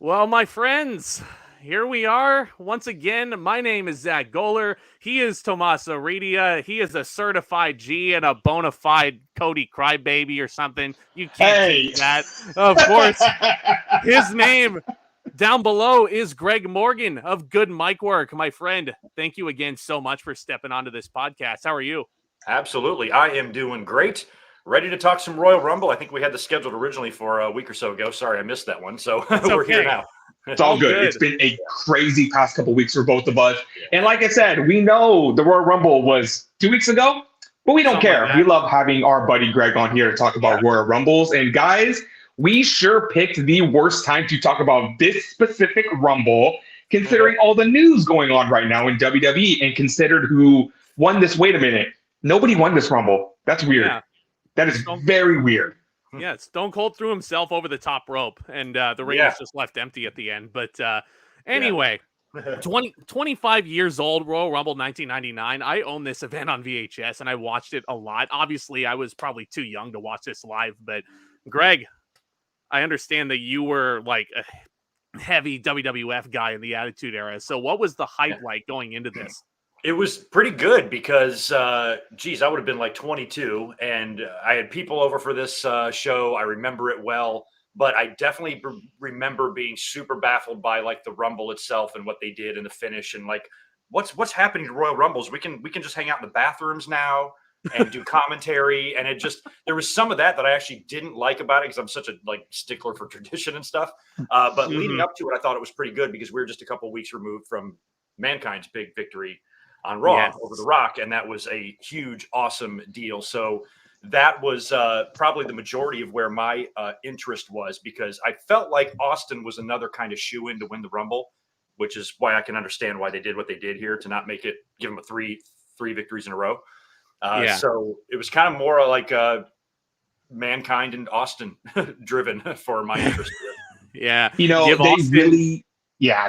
Well, my friends, here we are once again. My name is Zack Goller. He is Tomas Aridia. He is a certified G and a bona fide Cody Crybaby or something. You can't Hey. change that. Of course, his name down below is Greg Morgan of Good Mic Work. My friend, thank you again so much for stepping onto this podcast. How are you? Absolutely. I am doing great. Ready to talk some Royal Rumble. I think we had this scheduled originally for a week or so ago. Sorry, I missed that one. So we're here now. It's all good. It's been a crazy past couple weeks for both of us. And like I said, we know the Royal Rumble was 2 weeks ago, but we don't care. We love having our buddy Greg on here to talk about Royal Rumbles. And guys, we sure picked the worst time to talk about this specific Rumble, considering all the news going on right now in WWE and considered who won this. Wait a minute. Nobody won this Rumble. That's weird. Yeah. That is very weird. Yeah, Stone Cold threw himself over the top rope, and the ring was just left empty at the end. But anyway, 25 years old, Royal Rumble 1999. I own this event on VHS, and I watched it a lot. Obviously, I was probably too young to watch this live. But, Greg, I understand that you were like a heavy WWF guy in the Attitude Era. So what was the hype like going into this? It was pretty good because, I would have been like 22, and I had people over for this show. I remember it well, but I definitely remember being super baffled by like the Rumble itself and what they did in the finish, and like what's happening to Royal Rumbles. We can just hang out in the bathrooms now and do commentary, and there was some of that I actually didn't like about it because I'm such a like stickler for tradition and stuff. But leading up to it, I thought it was pretty good because we were just a couple weeks removed from Mankind's big victory on Raw over The Rock, and that was a huge, awesome deal. So that was probably the majority of where my interest was, because I felt like Austin was another kind of shoe-in to win the Rumble, which is why I can understand why they did what they did here to not make it, give him a three victories in a row. So it was kind of more like Mankind and Austin driven for my interest. Yeah. You know,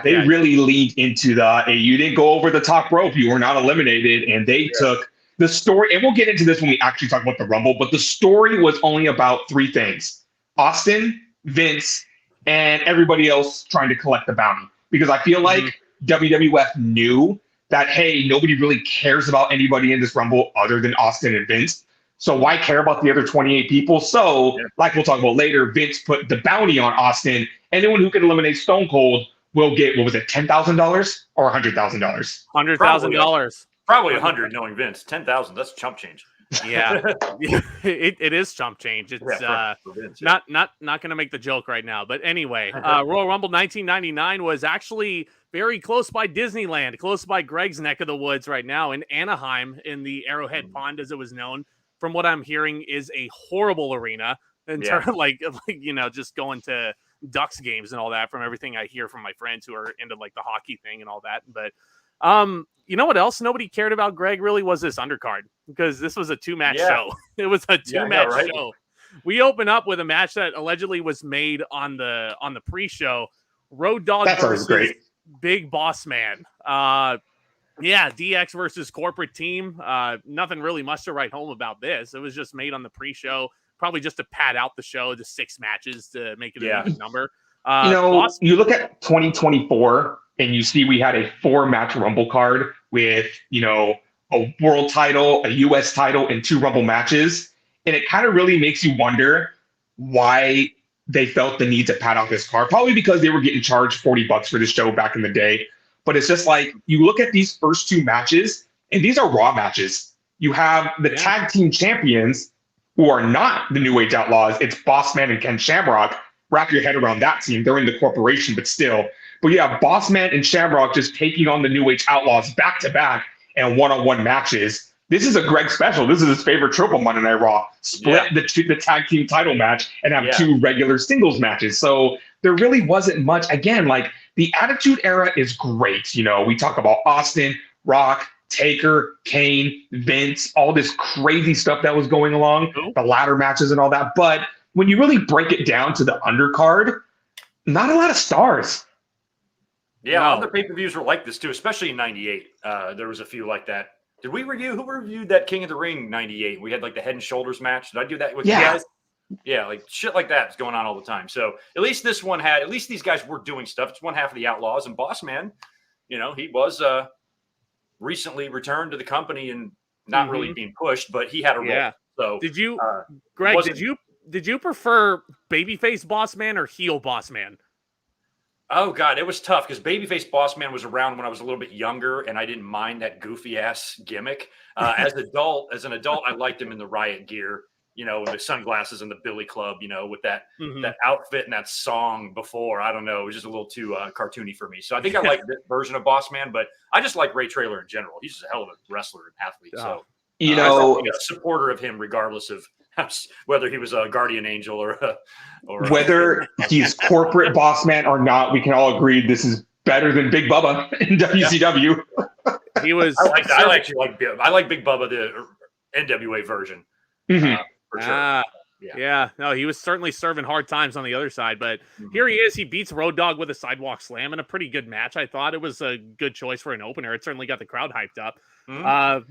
they really leaned into the, hey, you didn't go over the top rope. You were not eliminated. And they took the story. And we'll get into this when we actually talk about the Rumble. But the story was only about three things: Austin, Vince, and everybody else trying to collect the bounty. Because I feel like WWF knew that, hey, nobody really cares about anybody in this Rumble other than Austin and Vince. So why care about the other 28 people? So, like we'll talk about later, Vince put the bounty on Austin. Anyone who can eliminate Stone Cold will get, what was it, $10,000 or $100,000? $100,000. Probably 100, knowing Vince. 10,000, that's chump change. Yeah, it is chump change. It's Vince, not going to make the joke right now. But anyway, Royal Rumble 1999 was actually very close by Disneyland, close by Greg's neck of the woods right now in Anaheim, in the Arrowhead Pond, as it was known. From what I'm hearing, is a horrible arena in terms of like just going to Ducks games and all that, from everything I hear from my friends who are into like the hockey thing and all that. But you know what else nobody cared about, Greg, really was this undercard, because this was a two-match show. It was a two-match show. We open up with a match that allegedly was made on the pre-show. Road Dogg versus Big Boss Man. DX versus Corporate Team. Nothing really much to write home about this. It was just made on the pre-show, probably just to pad out the show to 6 matches to make it an even number. You look at 2024 and you see we had a 4-match Rumble card with, a world title, a US title, and 2 Rumble matches. And it kind of really makes you wonder why they felt the need to pad out this card. Probably because they were getting charged $40 for this show back in the day. But it's just like, you look at these first 2 matches, and these are Raw matches. You have the tag team champions, who are not the New Age Outlaws. It's Bossman and Ken Shamrock. Wrap your head around that team. They're in the corporation, but still. But you have Bossman and Shamrock just taking on the New Age Outlaws back-to-back and one-on-one matches. This is a Greg special. This is his favorite triple Monday Night Raw. Split the tag team title match and have 2 regular singles matches. So there really wasn't much. Again, like, the Attitude Era is great. We talk about Austin, Rock, Taker, Kane, Vince, all this crazy stuff that was going along, the ladder matches and all that. But when you really break it down to the undercard, not a lot of stars. Yeah, other pay-per-views were like this too, especially in 98. There was a few like that. Who reviewed that King of the Ring 98? We had like the Head and Shoulders match. Did I do that with you guys? Yeah, like shit like that is going on all the time. So at least this one at least these guys were doing stuff. It's one half of the Outlaws, and Boss Man, he was recently returned to the company and not really being pushed, but he had a role. So did you, Greg? Did you prefer babyface Boss Man or heel Boss Man? Oh God, it was tough because babyface Boss Man was around when I was a little bit younger, and I didn't mind that goofy ass gimmick. As an adult, I liked him in the riot gear, the sunglasses and the Billy Club, with that that outfit and that song before. I don't know, it was just a little too cartoony for me. So I think I like this version of Boss Man, but I just like Ray Traylor in general. He's just a hell of a wrestler and athlete. So I'm a supporter of him, regardless of whether he was a guardian angel or whether he's corporate Boss Man or not. We can all agree this is better than Big Bubba in WCW. He was. I like Big Bubba, the NWA version. For sure. Yeah. No, he was certainly serving hard times on the other side, but here he is. He beats Road Dogg with a sidewalk slam in a pretty good match. I thought it was a good choice for an opener. It certainly got the crowd hyped up.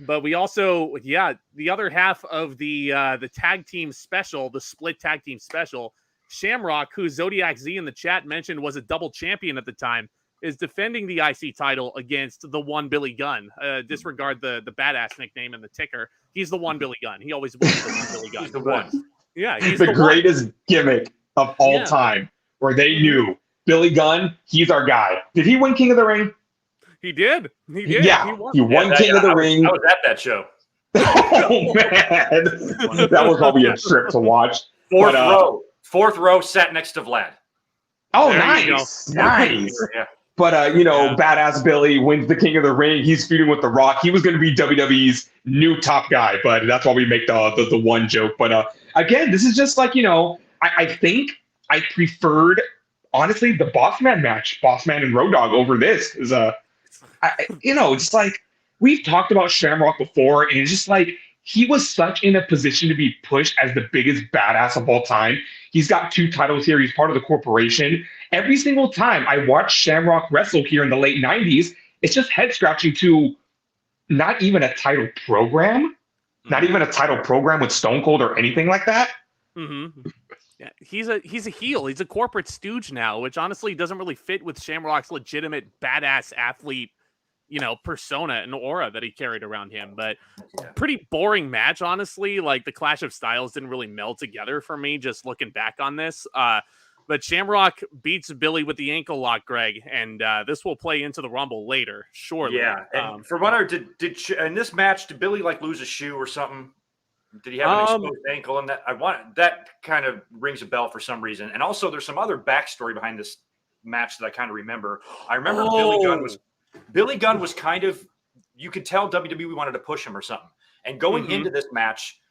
But we also, the other half of the tag team special, the split tag team special, Shamrock, who Zodiac Z in the chat mentioned was a double champion at the time, is defending the IC title against the one Billy Gunn. Disregard the badass nickname and the ticker. He's the one Billy Gunn. He always was the one Billy Gunn. He's the one. Yeah, he's the greatest gimmick of all time, where they knew Billy Gunn, he's our guy. Did he win King of the Ring? He did. Yeah, he won King of the Ring. I was at that show. Oh man, that was probably a trip to watch. Fourth row, sat next to Vlad. Oh, nice. Yeah. But badass Billy wins the King of the Ring. He's feuding with The Rock. He was going to be WWE's new top guy, but that's why we make the one joke. But again, this is just like, I think I preferred, honestly, the Boss Man match, Boss Man and Road Dogg over this. Is just like, we've talked about Shamrock before, and it's just like, he was such in a position to be pushed as the biggest badass of all time. He's got 2 titles here. He's part of the corporation. Every single time I watch Shamrock wrestle here in the late 90s, it's just head scratching to not even a title program, not even a title program with Stone Cold or anything like that. Yeah, he's a heel. He's a corporate stooge now, which honestly doesn't really fit with Shamrock's legitimate badass athlete, persona and aura that he carried around him. But pretty boring match, honestly. Like, the clash of styles didn't really meld together for me, just looking back on this. But Shamrock beats Billy with the ankle lock, Greg, and this will play into the Rumble later, surely. Yeah, and from what I did in this match, did Billy lose a shoe or something? Did he have an exposed ankle? And that kind of rings a bell for some reason. And also, there's some other backstory behind this match that I kind of remember. I remember Billy Gunn was kind of, you could tell WWE wanted to push him or something. And going into this match,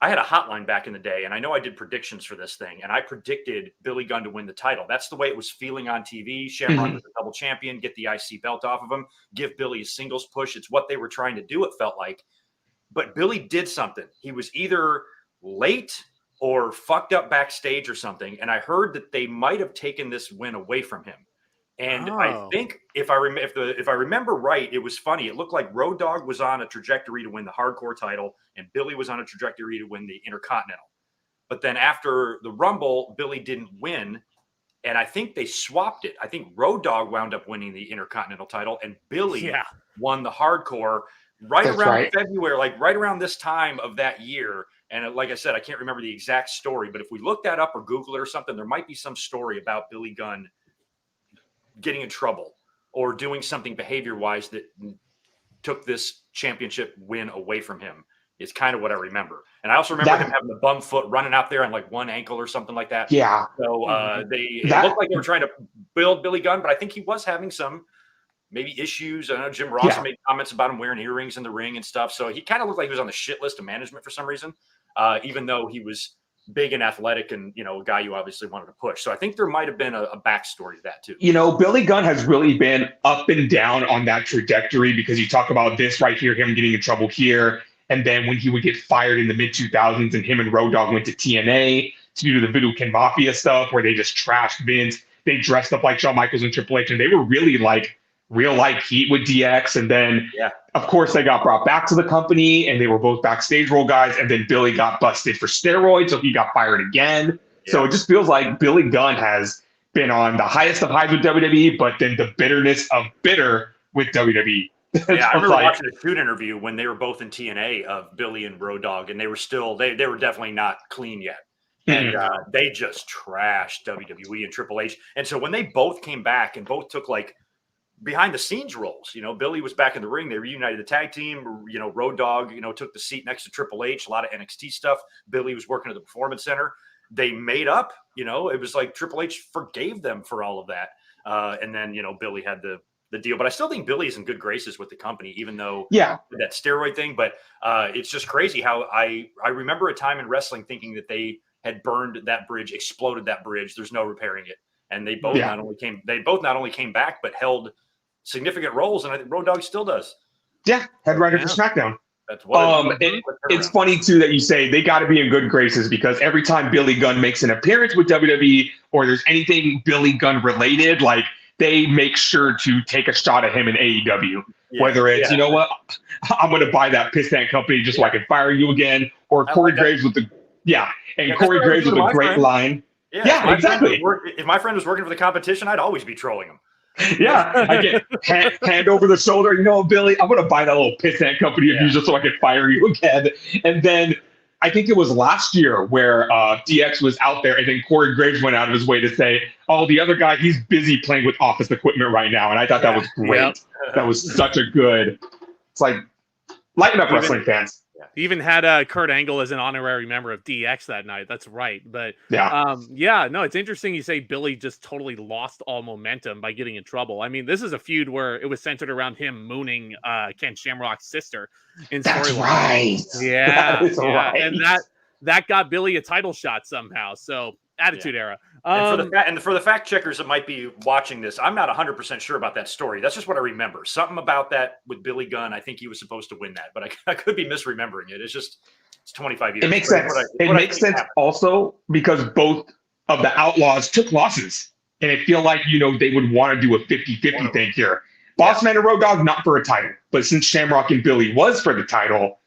I had a hotline back in the day, and I know I did predictions for this thing, and I predicted Billy Gunn to win the title. That's the way it was feeling on TV. Shamrock was a double champion, get the IC belt off of him, give Billy a singles push. It's what they were trying to do, it felt like. But Billy did something. He was either late or fucked up backstage or something, and I heard that they might have taken this win away from him. And I think if I remember right, it was funny. It looked like Road Dogg was on a trajectory to win the hardcore title, and Billy was on a trajectory to win the Intercontinental. But then after the Rumble, Billy didn't win, and I think they swapped it. I think Road Dogg wound up winning the Intercontinental title, and Billy won the hardcore around February, like right around this time of that year. And like I said, I can't remember the exact story, but if we look that up or Google it or something, there might be some story about Billy Gunn getting in trouble or doing something behavior-wise that took this championship win away from him. Is kind of what I remember. And I also remember him having the bum foot running out there on like one ankle or something like that. Yeah. So it looked like they were trying to build Billy Gunn, but I think he was having some maybe issues. I know Jim Ross made comments about him wearing earrings in the ring and stuff. So he kind of looked like he was on the shit list of management for some reason, even though he was big and athletic and, a guy you obviously wanted to push. So I think there might have been a backstory to that too. Billy Gunn has really been up and down on that trajectory, because you talk about this right here, him getting in trouble here. And then when he would get fired in the mid-2000s and him and Road Dogg went to TNA to do the Voodoo Kin Mafia stuff where they just trashed Vince. They dressed up like Shawn Michaels and Triple H, and they were really like real life heat with DX. And then, of course, they got brought back to the company and they were both backstage role guys. And then Billy got busted for steroids, so he got fired again. Yeah. So it just feels like Billy Gunn has been on the highest of highs with WWE, but then the bitterness of bitter with WWE. Yeah, I remember watching a shoot interview when they were both in TNA of Billy and Road Dogg, and they were still they were definitely not clean yet. And they just trashed WWE and Triple H. And so when they both came back and both took like behind the scenes roles, you know, Billy was back in the ring. They reunited the tag team. You know, Road Dogg, you know, took the seat next to Triple H, a lot of NXT stuff. Billy was working at the Performance Center. They made up, you know, it was like Triple H forgave them for all of that. And then, you know, Billy had the deal. But I still think Billy's in good graces with the company, even though that steroid thing. But it's just crazy how I remember a time in wrestling thinking that they had burned that bridge, exploded that bridge. There's no repairing it. And they both not only came back, but held significant roles. And I think Road Dogg still does. Yeah. Head writer for SmackDown. That's what it's funny too that you say they got to be in good graces, because every time Billy Gunn makes an appearance with WWE or there's anything Billy Gunn related, like they make sure to take a shot at him in AEW, whether it's, you know what, I'm going to buy that piss tank company just so I can fire you again, or Corey Graves with the, Corey Graves with a great line. Yeah, exactly. If my friend was working for the competition, I'd always be trolling him. Yeah, I get hand over the shoulder. You know, Billy, I'm going to buy that little piss tank company of you just so I can fire you again. And then I think it was last year where DX was out there, and then Corey Graves went out of his way to say, "Oh, the other guy, he's busy playing with office equipment right now." And I thought that was great. Yep. That was such a good. It's like lighten up, wrestling fans. He even had Kurt Angle as an honorary member of DX that night. That's right. But no, it's interesting you say Billy just totally lost all momentum by getting in trouble. I mean, this is a feud where it was centered around him mooning Ken Shamrock's sister in storyline. That's right. Yeah. That is right. And that got Billy a title shot somehow. So Attitude Era. And for the fact checkers that might be watching this, I'm not 100% sure about that story. That's just what I remember. Something about that with Billy Gunn. I think he was supposed to win that, but I could be misremembering it. It's 25 years. It makes sense. It makes sense also because both of the Outlaws took losses, and I feel like, you know, they would want to do a 50-50 thing here. Bossman and Road Dogg, not for a title, but since Shamrock and Billy was for the title,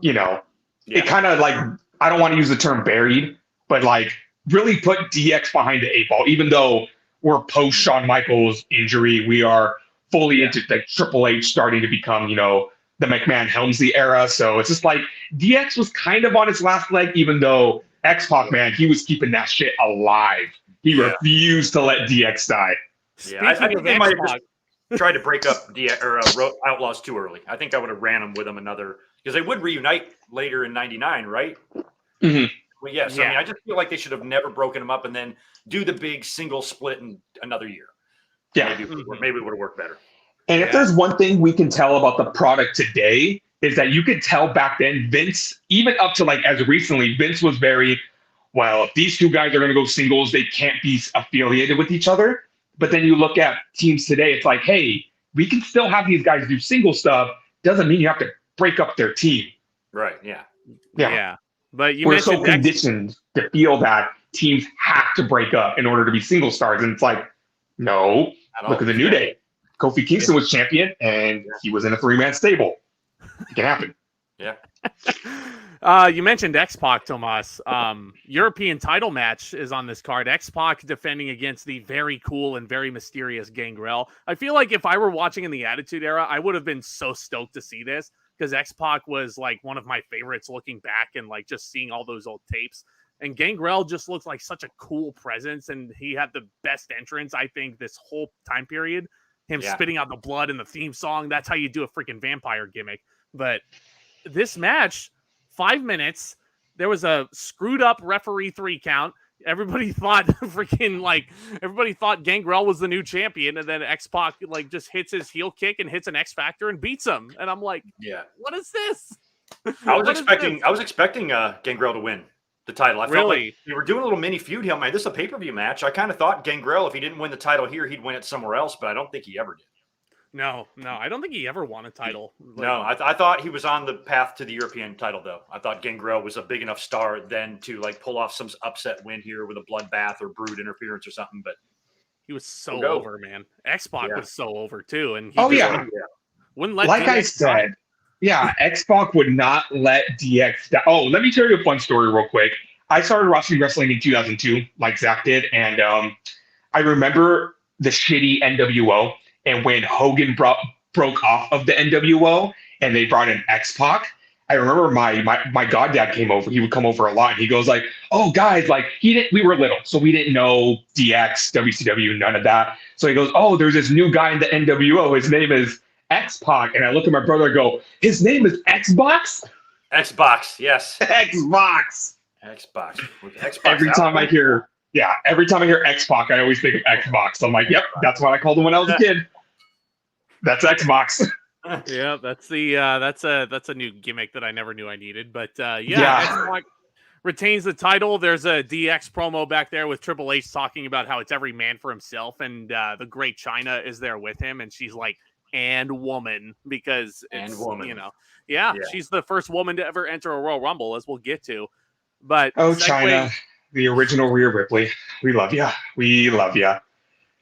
you know, it kind of like, I don't want to use the term buried, but like, really put DX behind the 8 ball, even though we're post Shawn Michaels injury. We are fully into like Triple H starting to become, you know, the McMahon Helmsley era. So it's just like DX was kind of on his last leg, even though X-Pac, man, he was keeping that shit alive. He refused to let DX die. I think they might have just tried to break up Outlaws too early. I think I would have ran them with them because they would reunite later in '99, right? Mm-hmm. Well, yes. I mean, I just feel like they should have never broken them up and then do the big single split in another year. Yeah. Maybe it would have worked better. And if there's one thing we can tell about the product today, is that you could tell back then, Vince, even up to like as recently, Vince was very, well, if these two guys are going to go singles, they can't be affiliated with each other. But then you look at teams today, it's like, hey, we can still have these guys do single stuff. Doesn't mean you have to break up their team. Right. Yeah. Yeah. But we're so conditioned to feel that teams have to break up in order to be single stars. And it's like, no, look at the New Day. Kofi Kingston was champion and he was in a 3-man stable. It can happen. Yeah. You mentioned X-Pac, Tomas. European title match is on this card. X-Pac defending against the very cool and very mysterious Gangrel. I feel like if I were watching in the Attitude Era, I would have been so stoked to see this, because X-Pac was like one of my favorites looking back and like just seeing all those old tapes. And Gangrel just looked like such a cool presence, and he had the best entrance, I think, this whole time period. Him spitting out the blood in the theme song. That's how you do a freaking vampire gimmick. But this match, 5 minutes, there was a screwed up referee 3 count. Everybody thought Gangrel was the new champion, and then X-Pac like just hits his heel kick and hits an X Factor and beats him. And I'm like, what is this? I was expecting Gangrel to win the title. I felt like we were doing a little mini feud here. Man, this is a pay-per-view match. I kind of thought Gangrel, if he didn't win the title here, he'd win it somewhere else, but I don't think he ever did. No, I don't think he ever won a title. No, I thought he was on the path to the European title, though. I thought Gangrel was a big enough star then to like pull off some upset win here with a bloodbath or brood interference or something, but He was so over, man. X-Pac was so over too, and he wouldn't let. Like DX I said, X-Pac would not let DX down. Oh, let me tell you a fun story real quick. I started watching wrestling in 2002, like Zack did, and I remember the shitty NWO, and when Hogan broke off of the NWO, and they brought in X-Pac. I remember my goddad came over. He would come over a lot. And he goes like, "Oh, guys, like we were little, so we didn't know DX, WCW, none of that." So he goes, "Oh, there's this new guy in the NWO. His name is X-Pac." And I look at my brother and go, "His name is Xbox?" Xbox, yes. Xbox. Every time I hear X-Pac, I always think of Xbox. I'm like, yep, that's what I called him when I was a kid. That's Xbox. Yeah, that's a new gimmick that I never knew I needed. But X-Pac retains the title. There's a DX promo back there with Triple H talking about how it's every man for himself, and the great Chyna is there with him, and she's like, and woman, because it's, she's the first woman to ever enter a Royal Rumble, as we'll get to. But Chyna, the original Rhea Ripley, we love you. We love you.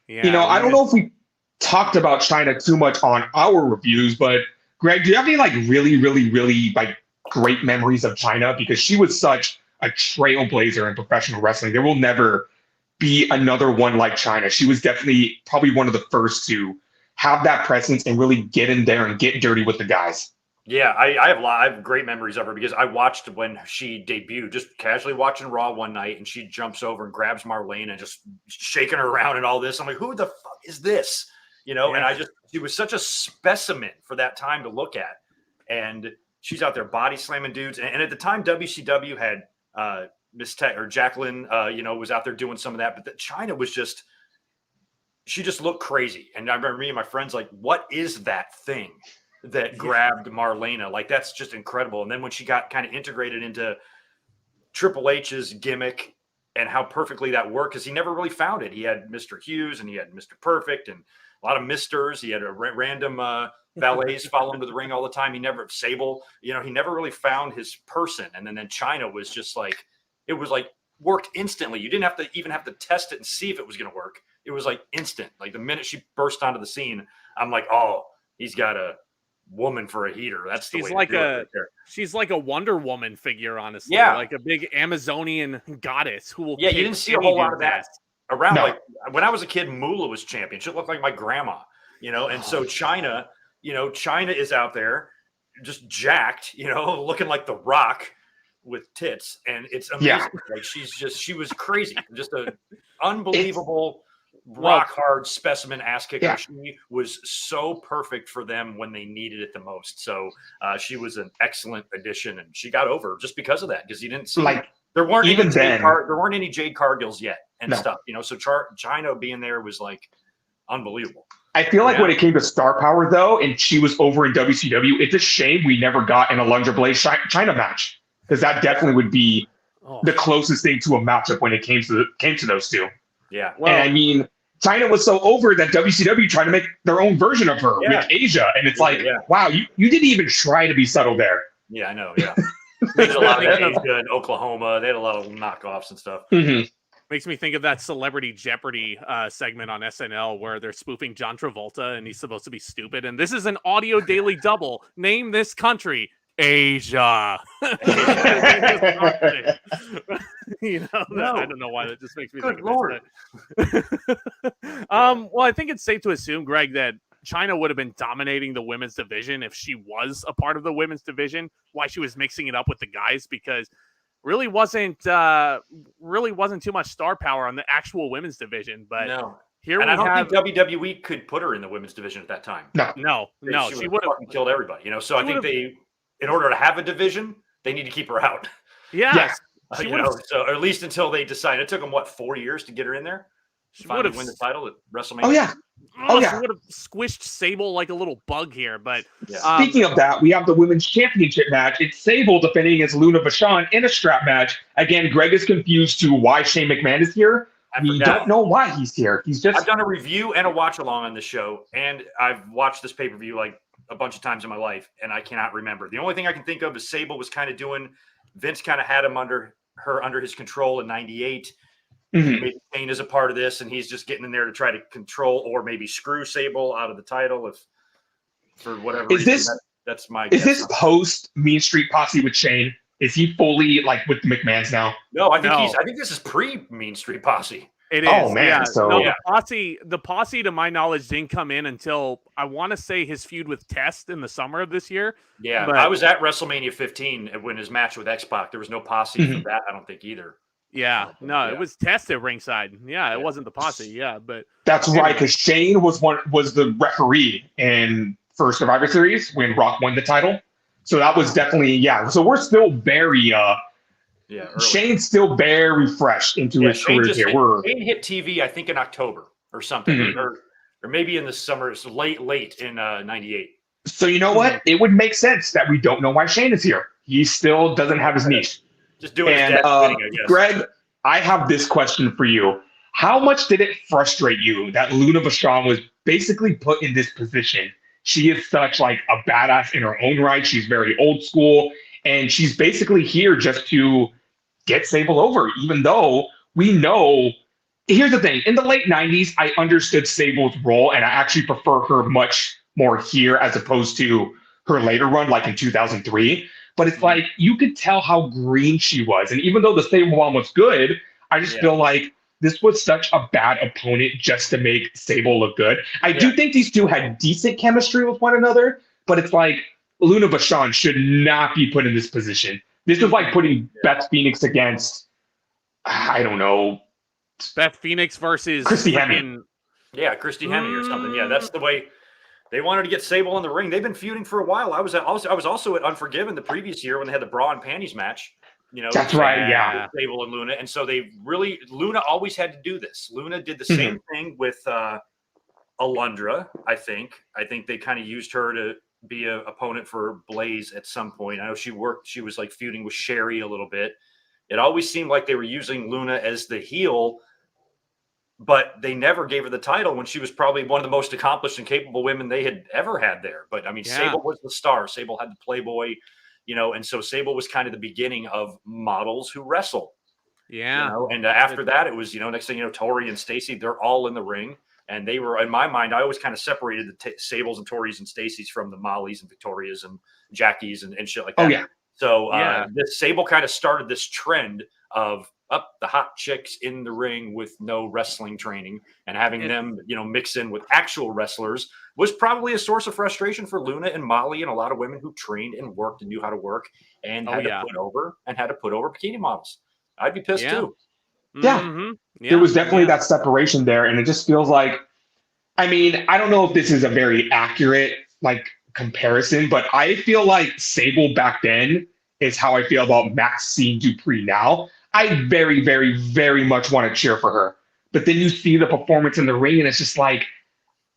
Yeah, I don't know if we talked about Chyna too much on our reviews, but Greg, do you have any like really, really, really like great memories of Chyna? Because she was such a trailblazer in professional wrestling. There will never be another one like Chyna. She was definitely probably one of the first to have that presence and really get in there and get dirty with the guys. Yeah, I have great memories of her because I watched when she debuted, just casually watching Raw one night, and she jumps over and grabs Marlene and just shaking her around and all this. I'm like, who the fuck is this? And she was such a specimen for that time to look at. And she's out there body slamming dudes. And at the time, WCW had Miss Tech or Jacqueline, was out there doing some of that. But Chyna was she just looked crazy. And I remember me and my friends like, what is that thing that grabbed Marlena? Like, that's just incredible. And then when she got kind of integrated into Triple H's gimmick and how perfectly that worked, because he never really found it. He had Mr. Hughes and he had Mr. Perfect and a lot of misters. He had a random valets follow him to the ring all the time. He never, Sable, he never really found his person. And then Chyna was just like, it was like worked instantly. You didn't even have to test it and see if it was going to work. It was like instant. Like the minute she burst onto the scene, I'm like, oh, he's got a woman for a heater. That's the way to do it right there. She's like a Wonder Woman figure, honestly. Yeah. Like a big Amazonian goddess who will. Yeah, you didn't see a whole lot of that around. No. Like when I was a kid, Moolah was champion. She looked like my grandma, and so Chyna, Chyna is out there just jacked, looking like The Rock with tits. And it's amazing. Yeah. Like she was crazy. Just an unbelievable rock hard specimen ass kicker. Yeah. She was so perfect for them when they needed it the most. So she was an excellent addition, and she got over just because of that. Because you didn't see there weren't any Jade Cargills yet and stuff. So Chyna being there was like unbelievable. I feel like when it came to star power though, and she was over in WCW, it's a shame we never got an Alundra Blaze Chyna match, because that definitely would be the closest thing to a matchup when it came to those two. Yeah. Well, and I mean, Chyna was so over that WCW tried to make their own version of her with Asia. And it's like, wow, you didn't even try to be subtle there. Yeah, I know. Yeah. They did a lot of Asia in Oklahoma. They had a lot of knockoffs and stuff. Mm-hmm. Makes me think of that Celebrity Jeopardy segment on SNL where they're spoofing John Travolta and he's supposed to be stupid. And this is an audio daily double. Name this country. Asia. I don't know why that just makes me think of it. Well, I think it's safe to assume, Greg, that Chyna would have been dominating the women's division if she was a part of the women's division. Why she was mixing it up with the guys, because really wasn't too much star power on the actual women's division. But here I don't think WWE could put her in the women's division at that time. No, she would have killed everybody. So I think in order to have a division, they need to keep her out. Yes. So or at least until they decide. It took them 4 years to get her in there. She would have win the title at WrestleMania. She would have squished Sable like a little bug here. But speaking of that, we have the women's championship match. It's Sable defending against Luna Vachon in a strap match. Again, Greg is confused to why Shane McMahon is here. We don't know why he's here. I've done a review and a watch along on the show, and I've watched this pay-per-view like a bunch of times in my life, and I cannot remember. The only thing I can think of is Sable was kind of doing, Vince kind of had him under his control in 98. maybe Shane is a part of this, and he's just getting in there to try to control or maybe screw Sable out of the title if for whatever reason. That's my guess. Is this post Mean Street Posse with Shane? Is he fully like with the McMahons now? No, I think this is pre Mean Street Posse. It is. Oh man! Yeah. So no, the posse, to my knowledge, didn't come in until I want to say his feud with Test in the summer of this year. Yeah, but I was at WrestleMania 15 when his match with X-Pac. There was no posse for that, I don't think either. Yeah, it was Test at ringside. Yeah, it wasn't the posse. Yeah, but that's right, because Shane was the referee for Survivor Series when Rock won the title. So that was definitely So we're still very Shane's still very fresh into his career here. Shane hit TV, I think, in October or something, or maybe in the summer. It's late in '98. So you know what? It would make sense that we don't know why Shane is here. He still doesn't have his niche. Just doing his dad's bidding, I guess. Greg, I have this question for you. How much did it frustrate you that Luna Vachon was basically put in this position? She is such like a badass in her own right. She's very old school, and she's basically here just to get Sable over, even though we know. Here's the thing. In the late 90s, I understood Sable's role, and I actually prefer her much more here as opposed to her later run, like in 2003. But it's like, you could tell how green she was. And even though the Sable Bomb was good, I just feel like this was such a bad opponent just to make Sable look good. I do think these two had decent chemistry with one another, but it's like Luna Vachon should not be put in this position. This is like putting Beth Phoenix against, I don't know. Beth Phoenix versus Christy Hemme. Yeah, Christy Hemme or something. Yeah, that's the way they wanted to get Sable in the ring. They've been feuding for a while. I was also at Unforgiven the previous year when they had the bra and panties match. That's right. Yeah, Sable and Luna, and so Luna always had to do this. Luna did the same thing with Alundra. I think they kind of used her to be an opponent for Blaze at some point. I know she was like feuding with Sherry a little bit. It always seemed like they were using Luna as the heel, but they never gave her the title when she was probably one of the most accomplished and capable women they had ever had there. But I mean, Sable was the star. Sable had the Playboy, and so Sable was kind of the beginning of models who wrestle. Yeah. And after that, it was, next thing Tori and Stacy, they're all in the ring. And they were, in my mind, I always kind of separated the Sables and Tories and Stacys from the Mollys and Victorias and Jackies and shit like that. Oh, yeah. So this Sable kind of started this trend of the hot chicks in the ring with no wrestling training, and having them, mix in with actual wrestlers was probably a source of frustration for Luna and Molly and a lot of women who trained and worked and knew how to work and had to put over bikini models. I'd be pissed too. Yeah. Mm-hmm. There was definitely that separation there. And it just feels like, I mean, I don't know if this is a very accurate comparison, but I feel like Sable back then is how I feel about Maxine Dupree now. I very, very, very much want to cheer for her. But then you see the performance in the ring and it's just like,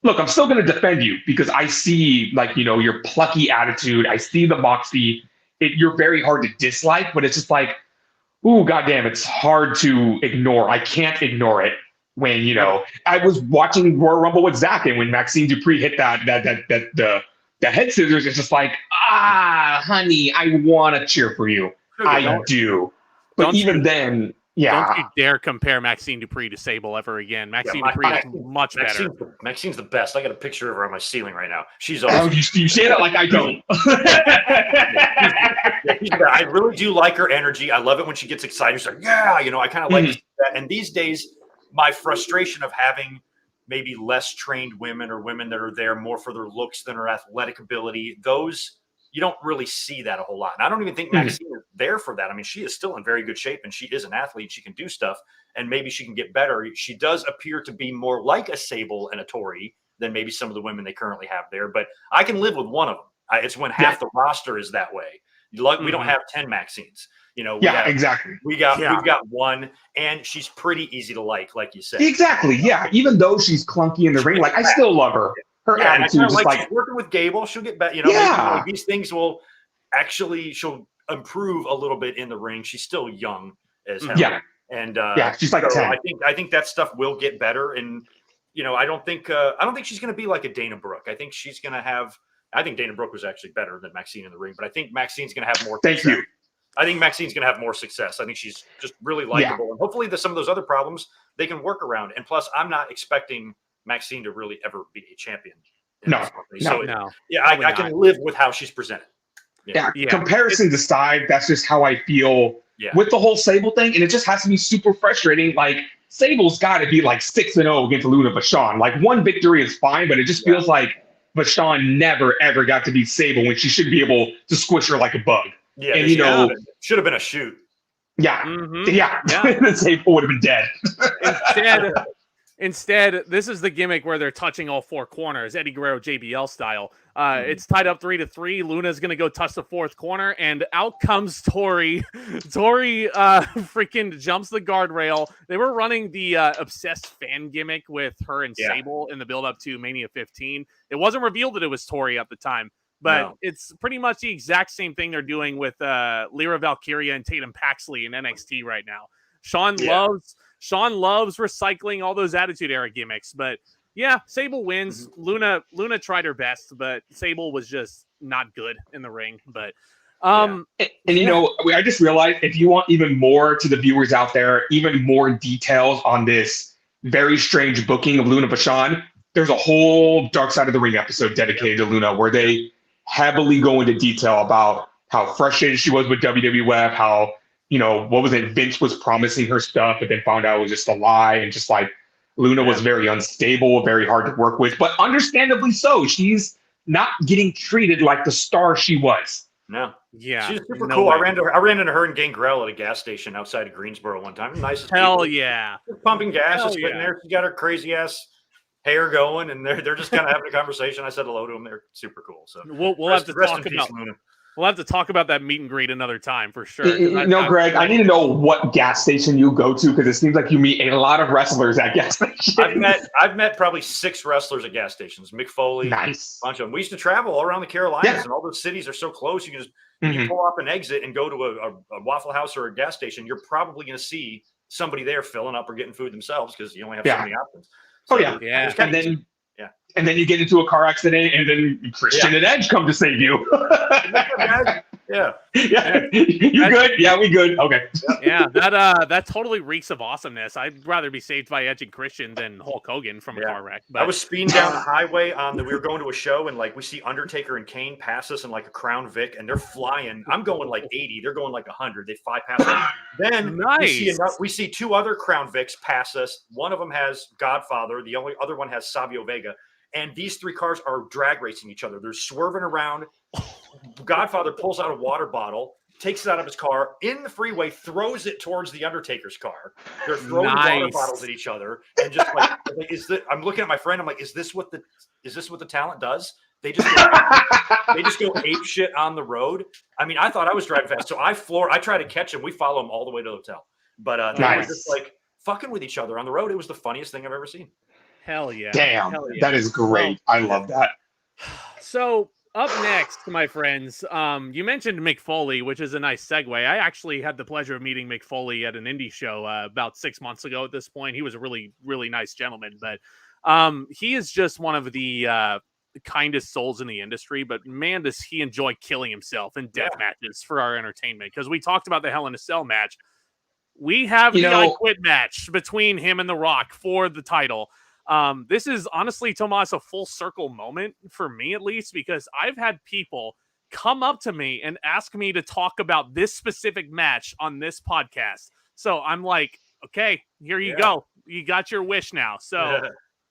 look, I'm still going to defend you because I see your plucky attitude. I see the moxie. You're very hard to dislike, but it's just like, ooh, goddamn, it's hard to ignore. I can't ignore it when, I was watching Royal Rumble with Zack, and when Maxine Dupree hit the head scissors, it's just like, honey, I want to cheer for you. I do. But even then, don't you dare compare Maxine Dupree to Sable ever again. Maxine Dupree is much better. Maxine's the best. I got a picture of her on my ceiling right now. She's awesome. You say that like I don't. I really do like her energy. I love it when she gets excited. She's like, I kind of like that. And these days, my frustration of having maybe less trained women or women that are there more for their looks than her athletic ability, those you don't really see that a whole lot. And I don't even think Maxine is there for that. I mean, she is still in very good shape and she is an athlete. She can do stuff and maybe she can get better. She does appear to be more like a Sable and a Tori than maybe some of the women they currently have there. But I can live with one of them. It's when half the roster is that way. We don't have 10 Maxines. Exactly. We've got one, and she's pretty easy to like you said. Exactly. Yeah. Even though she's clunky in the ring, I still love her. Her attitude is she's working with Gable. She'll get better. Maybe these things will she'll improve a little bit in the ring. She's still young as hell. Yeah. And she's like 10. I think that stuff will get better. And I don't think she's going to be like a Dana Brooke. I think she's going to have. I think Dana Brooke was actually better than Maxine in the ring, but I think Maxine's going to have more. Thank you. I think Maxine's going to have more success. I think she's just really likable, and hopefully some of those other problems they can work around. And plus, I'm not expecting Maxine to really ever be a champion. No. Yeah, I can live with how she's presented. Yeah. Comparison aside, that's just how I feel with the whole Sable thing, and it just has to be super frustrating. Like Sable's got to be like 6-0 against Luna Vachon. Like one victory is fine, but it just feels like Vachon never ever got to be Sable when she should be able to squish her like a bug. Yeah, and should have been a shoot. Yeah, the Sable would have been dead. Instead, this is the gimmick where they're touching all four corners, Eddie Guerrero JBL style. It's tied up 3-3. Luna's going to go touch the fourth corner, and out comes Tori. Tori freaking jumps the guardrail. They were running the obsessed fan gimmick with her and Sable in the build-up to Mania 15. It wasn't revealed that it was Tori at the time, but it's pretty much the exact same thing they're doing with Lyra Valkyria and Tatum Paxley in NXT right now. Sean loves recycling all those Attitude Era gimmicks, but Sable wins. Luna tried her best, but Sable was just not good in the ring. But and you know, I just realized if you want even more to the viewers out there, even more details on this very strange booking of Luna Vachon, there's a whole Dark Side of the Ring episode dedicated to Luna where they heavily go into detail about how frustrated she was with WWF, how what was it? Vince was promising her stuff, but then found out it was just a lie. And just like Luna was very unstable, very hard to work with, but understandably so. She's not getting treated like the star she was. No. Yeah. She's super cool. I ran into her and Gangrel at a gas station outside of Greensboro one time. Nice. Hell yeah. Just pumping gas, just sitting there. She got her crazy ass hair going, and they're just kind of having a conversation. I said hello to them. They're super cool. So we'll have to talk about Luna. We'll have to talk about that meet and greet another time for sure. Greg, I need to know what gas station you go to because it seems like you meet a lot of wrestlers at gas stations. I've met probably 6 wrestlers at gas stations. Mick Foley, nice, a bunch of them. We used to travel all around the Carolinas, and all those cities are so close. You can just you pull off an exit and go to a Waffle House or a gas station. You're probably going to see somebody there filling up or getting food themselves because you only have so many options. So, and then you get into a car accident, and then Christian and Edge come to save you. You good? Yeah, we good. Okay. That totally reeks of awesomeness. I'd rather be saved by Edge and Christian than Hulk Hogan from a car wreck. But I was speeding down the highway we were going to a show, and like we see Undertaker and Kane pass us in like a Crown Vic, and they're flying. I'm going like 80. They're going like 100. They fly past us. Then we see 2 other Crown Vics pass us. One of them has Godfather. The only other one has Savio Vega. And these 3 cars are drag racing each other. They're swerving around. Godfather pulls out a water bottle, takes it out of his car in the freeway, throws it towards the Undertaker's car. They're throwing water bottles at each other, and just I'm looking at my friend. I'm like, is this what the talent does? They just go ape shit on the road. I mean, I thought I was driving fast, so I try to catch him. We follow him all the way to the hotel, but they were just like fucking with each other on the road. It was the funniest thing I've ever seen. Hell yeah. Damn, that is great. I love that. So up next, my friends, you mentioned Mick Foley, which is a nice segue. I actually had the pleasure of meeting Mick Foley at an indie show about 6 months ago at this point. He was a really, really nice gentleman, but he is just one of the kindest souls in the industry, but man, does he enjoy killing himself in death matches for our entertainment. Because we talked about the Hell in a Cell match. We have the I Quit match between him and The Rock for the title. This is honestly, Tomas, a full circle moment for me, at least, because I've had people come up to me and ask me to talk about this specific match on this podcast. So I'm like, okay, here you go. You got your wish now. So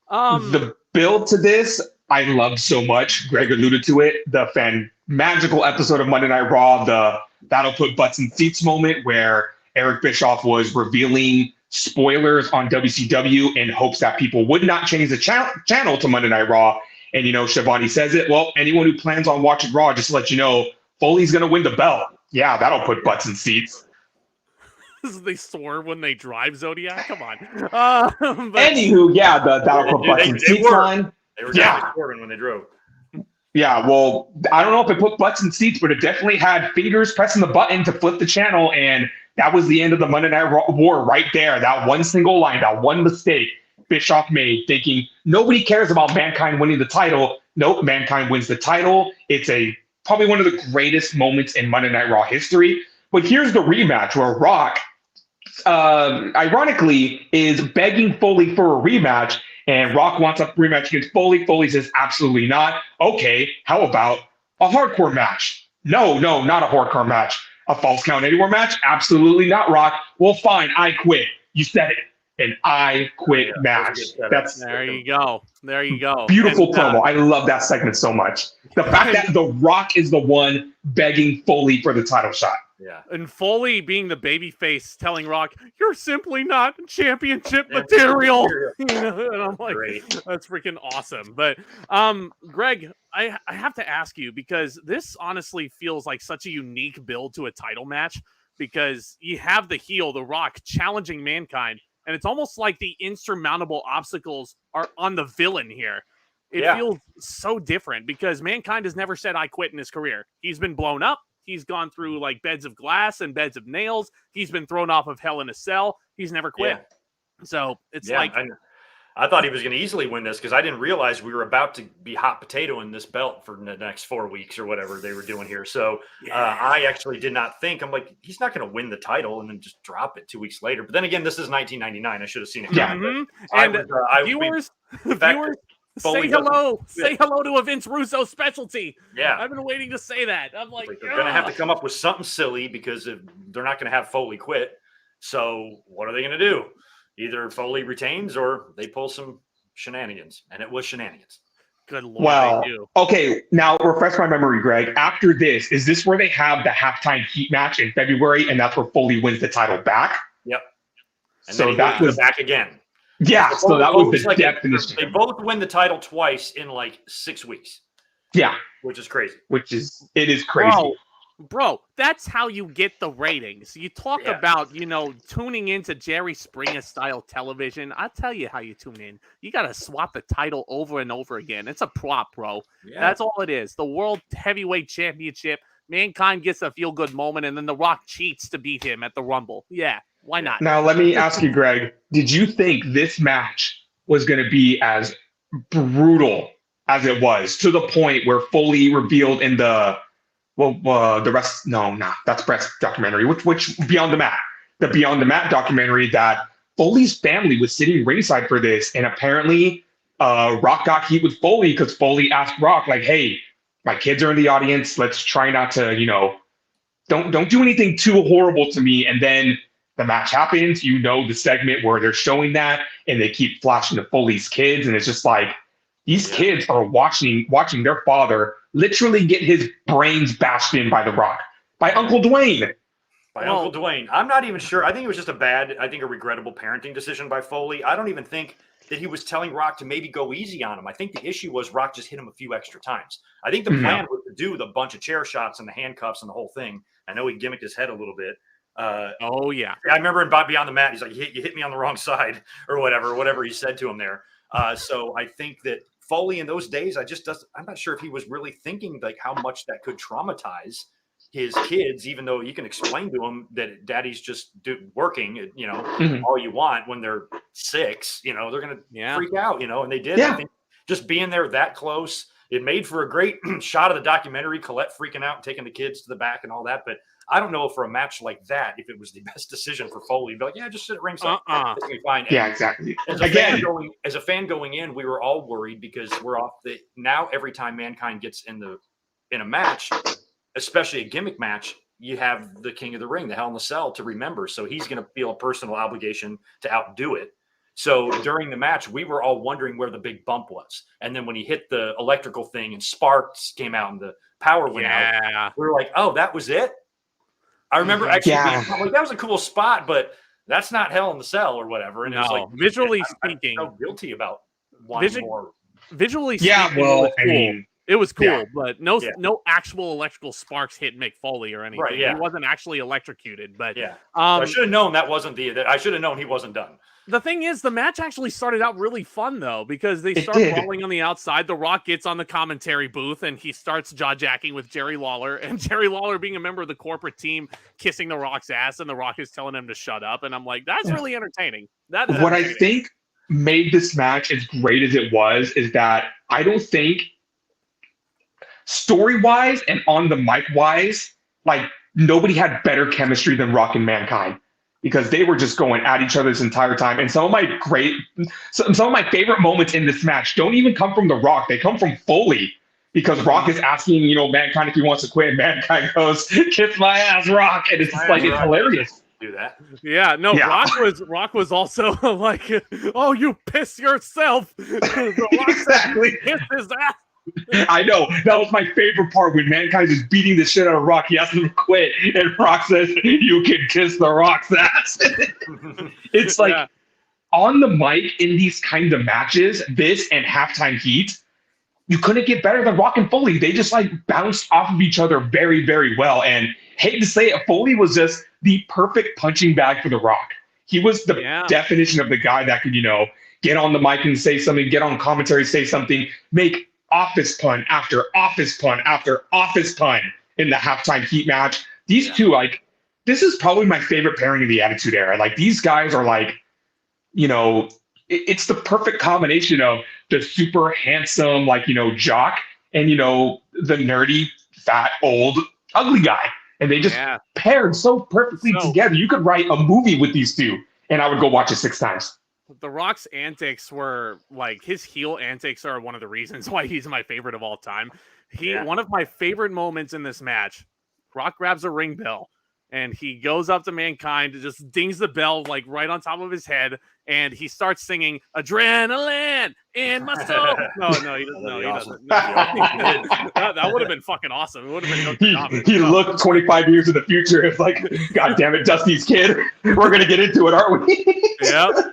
the build to this, I love so much. Greg alluded to it. The magical episode of Monday Night Raw, the that'll put butts in seats moment where Eric Bischoff was revealing spoilers on WCW in hopes that people would not change the channel to Monday Night Raw. And, Shivani says it. Well, anyone who plans on watching Raw, just to let you know, Foley's going to win the belt. Yeah, that'll put butts in seats. They swerve when they drive Zodiac? Come on. Anywho, that'll put butts in seats line. They were swerving when they drove. Yeah, well, I don't know if it put butts in seats, but it definitely had fingers pressing the button to flip the channel, and that was the end of the Monday Night War right there. That one single line, that one mistake Bischoff made, thinking nobody cares about Mankind winning the title. Nope, Mankind wins the title. It's probably one of the greatest moments in Monday Night Raw history. But here's the rematch where Rock, ironically, is begging Foley for a rematch, and Rock wants a rematch against Foley. Foley says, absolutely not. Okay, how about a hardcore match? No, not a hardcore match. A false count anywhere match? Absolutely not, Rock. Well, fine, I quit. You said it. An I quit match. There you go. Beautiful promo. I love that segment so much. The fact that The Rock is the one begging Foley for the title shot. Yeah. And Foley being the babyface telling Rock, you're simply not championship material. You know, and I'm like, great. That's freaking awesome. But Greg, I have to ask you, because this honestly feels like such a unique build to a title match, because you have the heel, The Rock, challenging Mankind, and it's almost like the insurmountable obstacles are on the villain here. It feels so different because Mankind has never said I quit in his career. He's been blown up. He's gone through like beds of glass and beds of nails. He's been thrown off of Hell in a Cell. He's never quit. Yeah. So it's like... I thought he was going to easily win this because I didn't realize we were about to be hot potato in this belt for the next 4 weeks or whatever they were doing here. So I actually did not think, I'm like, he's not going to win the title and then just drop it 2 weeks later. But then again, this is 1999. I should have seen it. Yeah. And viewers, say hello. Say hello to a Vince Russo specialty. Yeah. I've been waiting to say that. I'm like, they're going to have to come up with something silly because they're not going to have Foley quit. So what are they going to do? Either Foley retains or they pull some shenanigans, and it was shenanigans. Good Lord. Well, okay. Now refresh my memory, Greg. After this, is this where they have the halftime heat match in February, and that's where Foley wins the title back? Yep. And so then that was back again. Yeah. So that was the definition. They both win the title twice in like 6 weeks. Yeah. Which is crazy. It is crazy. Bro, that's how you get the ratings. You talk about, tuning into Jerry Springer style television. I'll tell you how you tune in. You got to swap the title over and over again. It's a prop, bro. Yeah. That's all it is. The World Heavyweight Championship, Mankind gets a feel-good moment, and then The Rock cheats to beat him at the Rumble. Yeah, why not? Now, let me ask you, Greg, did you think this match was going to be as brutal as it was, to the point where Foley revealed in the that's Brett's documentary, which Beyond the Mat, the Beyond the Mat documentary, that Foley's family was sitting ringside for this, and apparently Rock got heat with Foley because Foley asked Rock, like, hey, my kids are in the audience, let's try not to, don't do anything too horrible to me. And then the match happens, the segment where they're showing that, and they keep flashing to Foley's kids, and it's just like, these kids are watching their father literally get his brains bashed in by The Rock, by Uncle Dwayne. Uncle Dwayne. I'm not even sure. I think it was just a regrettable parenting decision by Foley. I don't even think that he was telling Rock to maybe go easy on him. I think the issue was Rock just hit him a few extra times. I think the plan was to do the bunch of chair shots and the handcuffs and the whole thing. I know he gimmicked his head a little bit. I remember in Beyond the Mat, he's like, you hit me on the wrong side or whatever he said to him there. So I think that Foley in those days, I'm not sure if he was really thinking like how much that could traumatize his kids, even though you can explain to them that daddy's just working, all you want when they're 6, they're going to freak out, and they did. I think just being there that close, it made for a great shot of the documentary, Colette freaking out and taking the kids to the back and all that. But I don't know for a match like that, if it was the best decision for Foley. Be like, just sit at ringside. It's gonna be fine. Yeah, exactly. As a fan going in, we were all worried because we're off now every time Mankind gets in a match, especially a gimmick match, you have the King of the Ring, the Hell in the Cell, to remember. So he's going to feel a personal obligation to outdo it. So during the match, we were all wondering where the big bump was. And then when he hit the electrical thing and sparks came out and the power went out, we were like, oh, that was it? I remember actually being like, that was a cool spot, but that's not Hell in the Cell or whatever. And it was like, visually speaking, I'm so guilty about wanting more. Visually speaking, it was cool, but no actual electrical sparks hit Mick Foley or anything. Right, he wasn't actually electrocuted, but so I should have known that wasn't I should have known he wasn't done. The thing is, the match actually started out really fun, though, because they start brawling on the outside. The Rock gets on the commentary booth, and he starts jaw-jacking with Jerry Lawler. And Jerry Lawler, being a member of the corporate team, kissing The Rock's ass, and The Rock is telling him to shut up. And I'm like, that's really entertaining. What I think made this match as great as it was is that I don't think, story-wise and on the mic-wise, like, nobody had better chemistry than Rock and Mankind, because they were just going at each other this entire time. And some of my favorite moments in this match don't even come from The Rock. They come from Foley, because Rock is asking, Mankind if he wants to quit. And Mankind goes, "Kiss my ass, Rock." And it's just like, it's hilarious. Do that. Yeah, no, yeah. Rock was also like, "Oh, you piss yourself." Exactly. Kiss his ass. I know. That was my favorite part, when Mankind is beating the shit out of Rock. He asks him to quit, and Rock says, "You can kiss the Rock's ass." It's like, on the mic in these kind of matches, this and Halftime Heat, you couldn't get better than Rock and Foley. They just like bounced off of each other very, very well. And hate to say it, Foley was just the perfect punching bag for The Rock. He was the definition of the guy that could, get on the mic and say something, get on commentary, say something, make office pun after office pun after office pun in the Halftime Heat match. These two, like, this is probably my favorite pairing of the Attitude Era. Like, these guys are like, it's the perfect combination of the super handsome, like, jock, and, the nerdy, fat, old, ugly guy. And they just paired so perfectly together. You could write a movie with these two, and I would go watch it 6 times. The Rock's antics were like, his heel antics are one of the reasons why he's my favorite of all time. One of my favorite moments in this match, Rock grabs a ring bell and he goes up to Mankind, just dings the bell like right on top of his head, and he starts singing "Adrenaline in my soul." No, he doesn't. No, he doesn't. No, that would have been fucking awesome. It would have been. He looked 25 years in the future. It's like, God damn it, Dusty's kid. We're gonna get into it, aren't we? Yep.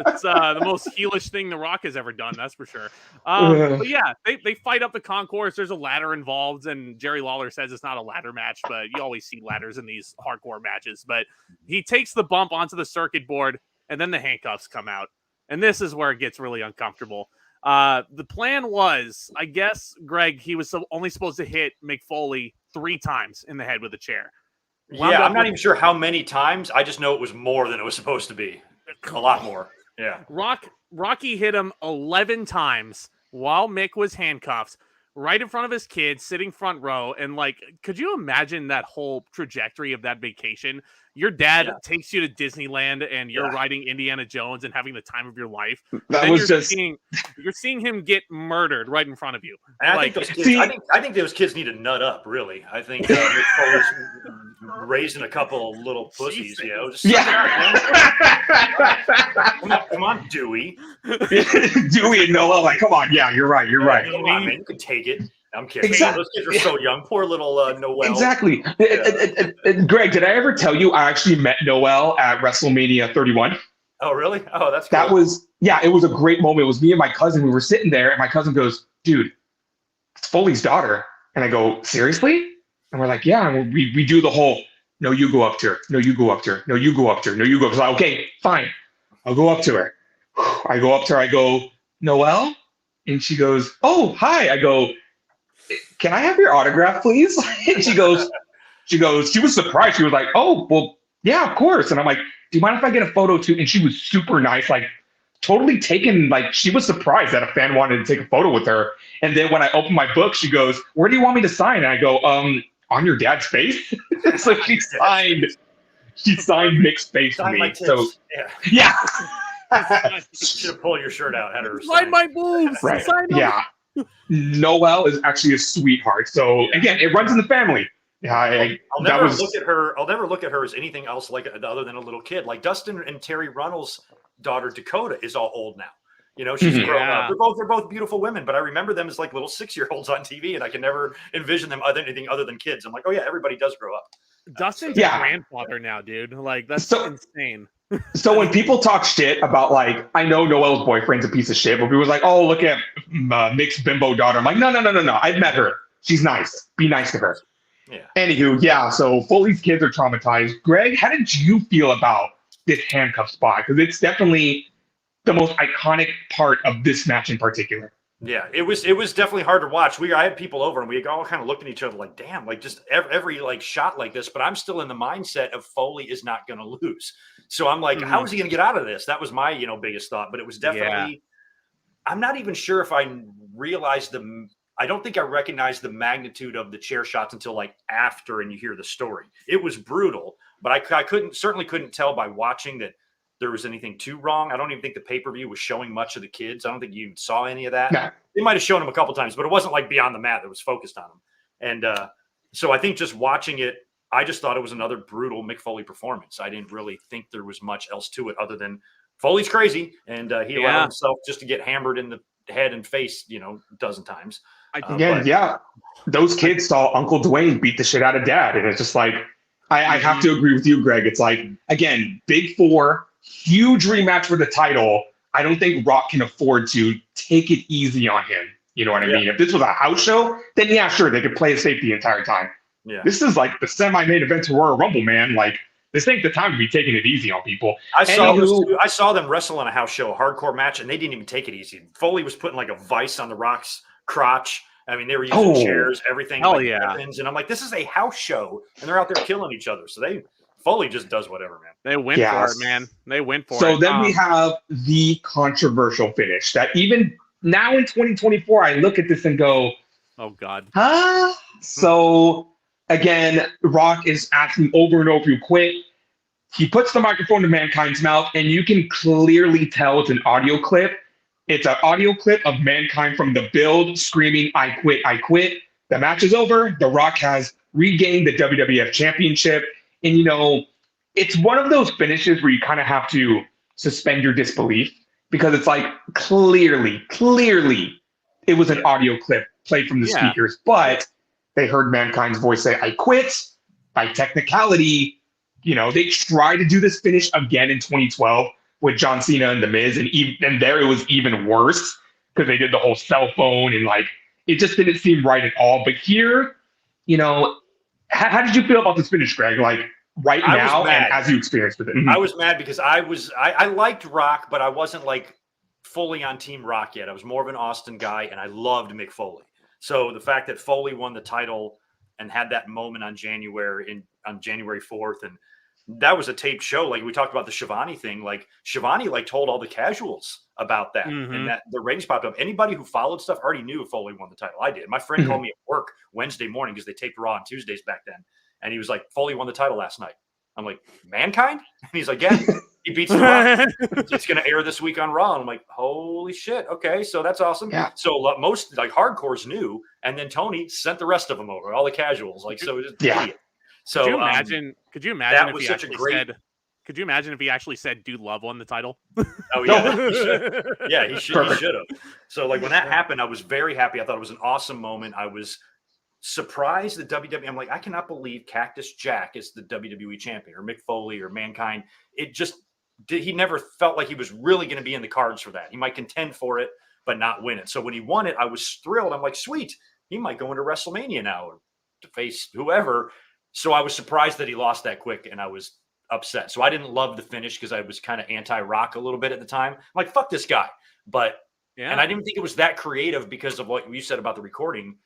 It's the most heelish thing The Rock has ever done. That's for sure. But yeah, they fight up the concourse. There's a ladder involved, and Jerry Lawler says it's not a ladder match, but you always see ladders in these hardcore matches. But he takes the bump onto the circuit board, and then the handcuffs come out. And this is where it gets really uncomfortable. The plan was, I guess, Greg, he was only supposed to hit McFoley 3 times in the head with a chair. I'm not even sure how many times. I just know it was more than it was supposed to be. A lot more. Yeah. Rocky hit him 11 times while Mick was handcuffed, right in front of his kids, sitting front row. And like, could you imagine that whole trajectory of that vacation? Your dad takes you to Disneyland and you're riding Indiana Jones and having the time of your life. You're seeing him get murdered right in front of you. And I think those kids need to nut up, really. I think Mick Foley's raising a couple of little pussies, Come on, Dewey. Dewey and Noah, like, come on. Yeah, you're right. Come on, man. You can take it. I'm kidding. Exactly. Those kids are so young. Poor little Noel. Exactly. Greg, did I ever tell you I actually met Noel at WrestleMania 31? Oh, really? Oh, that's cool. That was, it was a great moment. It was me and my cousin. We were sitting there, and my cousin goes, "Dude, it's Foley's daughter." And I go, "Seriously?" And we're like, "Yeah." And we do the whole, "No, you go up to her. No, you go up to her. No, you go up to her. No, you go." So, okay, fine. I'll go up to her. I go up to her. I go, "Noel?" And she goes, "Oh, hi." I go, "Can I have your autograph, please?" And she was surprised. She was like, "Oh, well, yeah, of course." And I'm like, "Do you mind if I get a photo too?" And she was super nice, like totally taken. Like, she was surprised that a fan wanted to take a photo with her. And then when I opened my book, she goes, "Where do you want me to sign?" And I go, "On your dad's face." So she signed Mick's face for me. So yeah. Should have pulled your shirt out. Had her sign my boobs. Right. Yeah. Noel is actually a sweetheart. So again, it runs in the family. Yeah, I'll never look at her as anything else like other than a little kid. Like Dustin and Terry Runnels' daughter Dakota is all old now. She's grown up. They're both beautiful women, but I remember them as like little 6-year-olds on TV, and I can never envision them anything other than kids. I'm like, oh yeah, everybody does grow up. Dustin's a grandfather now, dude. Like, that's insane. So when people talk shit about, like, I know Noel's boyfriend's a piece of shit, but people was like, "Oh, look at Mick's bimbo daughter." I'm like, no. I've met her. She's nice. Be nice to her. Yeah. Anywho, so Foley's kids are traumatized. Greg, how did you feel about this handcuff spot? Because it's definitely the most iconic part of this match in particular. Yeah, it was definitely hard to watch. I had people over and we all kind of looked at each other like, damn, like just every like shot like this. But I'm still in the mindset of Foley is not going to lose. So I'm like, how is he going to get out of this? That was my biggest thought. But it was definitely, I'm not even sure if I realized I don't think I recognized the magnitude of the chair shots until like after and you hear the story. It was brutal, but I certainly couldn't tell by watching that there was anything too wrong. I don't even think the pay-per-view was showing much of the kids. I don't think you even saw any of that. No. They might have shown them a couple times, but it wasn't like beyond the mat that was focused on them. And so I think just watching it, I just thought it was another brutal Mick Foley performance. I didn't really think there was much else to it other than Foley's crazy, and he allowed himself just to get hammered in the head and face, a dozen times. Those kids saw Uncle Dwayne beat the shit out of Dad, and it's just like, I have to agree with you, Greg. It's like, again, Big Four, huge rematch for the title. I don't think Rock can afford to take it easy on him. You know what I mean? If this was a house show, then yeah, sure, they could play it safe the entire time. Yeah. This is like the semi-main event to Royal Rumble, man. Like, this ain't the time to be taking it easy on people. I saw them wrestle in a house show, a hardcore match, and they didn't even take it easy. Foley was putting like a vice on the Rock's crotch. I mean, they were using chairs, everything. Weapons, and I'm like, this is a house show, and they're out there killing each other. So Foley just does whatever, man. They went for it, man. They went for it. So then we have the controversial finish that even now in 2024, I look at this and go, oh, God. Huh? So again, Rock is asking over and over, you quit. He puts the microphone to Mankind's mouth, and you can clearly tell it's an audio clip. It's an audio clip of Mankind from the build screaming, I quit, I quit. The match is over. The Rock has regained the WWF Championship. And, it's one of those finishes where you kind of have to suspend your disbelief because it's like clearly, it was an audio clip played from the speakers. But they heard Mankind's voice say, I quit. By technicality, they tried to do this finish again in 2012 with John Cena and The Miz, and there it was even worse because they did the whole cell phone and like it just didn't seem right at all. But here, how did you feel about this finish, Greg? Like now and as you experienced with it? I was mad because I liked Rock, but I wasn't like fully on Team Rock yet. I was more of an Austin guy, and I loved Mick Foley. So the fact that Foley won the title and had that moment on January 4th, and that was a taped show. Like we talked about the Shivani thing. Like Shivani told all the casuals about that, and that the ratings popped up. Anybody who followed stuff already knew Foley won the title. I did. My friend called me at work Wednesday morning because they taped Raw on Tuesdays back then, and he was like, "Foley won the title last night." I'm like, "Mankind?" And he's like, "Yeah, he beats the Rock. It's going to air this week on Raw." And I'm like, "Holy shit! Okay, so that's awesome." Yeah. So most hardcores knew, and then Tony sent the rest of them over, all the casuals. So it was idiot. So could you imagine that if was he such a actually great said, could you imagine if he actually said Dude Love won the title? Oh yeah. He should have. So like when that happened, I was very happy. I thought it was an awesome moment. I was surprised that WWE, I'm like, I cannot believe Cactus Jack is the WWE champion, or Mick Foley or Mankind. He never felt like he was really going to be in the cards for that. He might contend for it, but not win it. So when he won it, I was thrilled. I'm like, sweet, he might go into WrestleMania now or to face whoever. So I was surprised that he lost that quick, and I was upset. So I didn't love the finish because I was kind of anti-Rock a little bit at the time. I'm like, fuck this guy. But and I didn't think it was that creative because of what you said about the recording,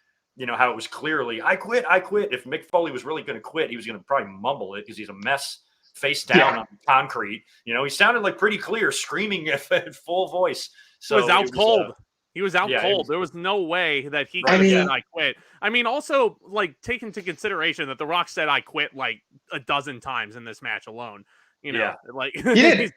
how it was clearly, I quit. If Mick Foley was really going to quit, he was going to probably mumble it because he's a mess face down on concrete. He sounded like pretty clear, screaming at full voice. So it was out cold. He was out cold. There was no way that he could have said, I quit. I mean, also, take into consideration that The Rock said, I quit, a dozen times in this match alone. He did.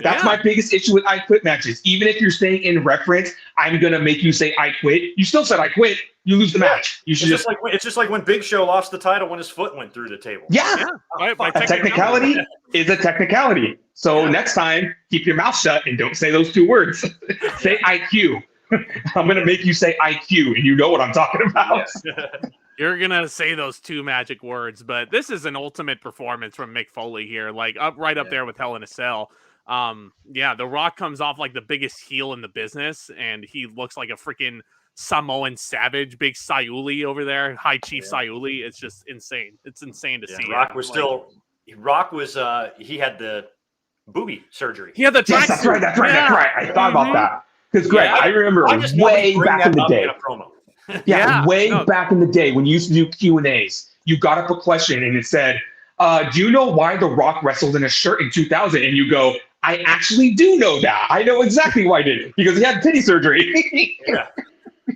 That's my biggest issue with I quit matches. Even if you're saying in reference, I'm going to make you say I quit, you still said I quit, you lose the match. You should it's just like when Big Show lost the title when his foot went through the table. Yeah. A technicality is a technicality. So next time, keep your mouth shut and don't say those two words. Say IQ. I'm going to make you say IQ, and you know what I'm talking about. You're going to say those two magic words, but this is an ultimate performance from Mick Foley here, up there with Hell in a Cell. The Rock comes off like the biggest heel in the business, and he looks like a freaking Samoan savage, big Sayuli over there, High Chief Sayuli. It's just insane. It's insane to see. Rock was he had the booby surgery. He had the yes, that's right. I thought about that. Because, Greg, I remember way back in the day. Back in the day when you used to do Q&As, you got up a question and it said, do you know why The Rock wrestled in a shirt in 2000? And you go, I actually do know that. I know exactly why I did it. Because he had titty surgery.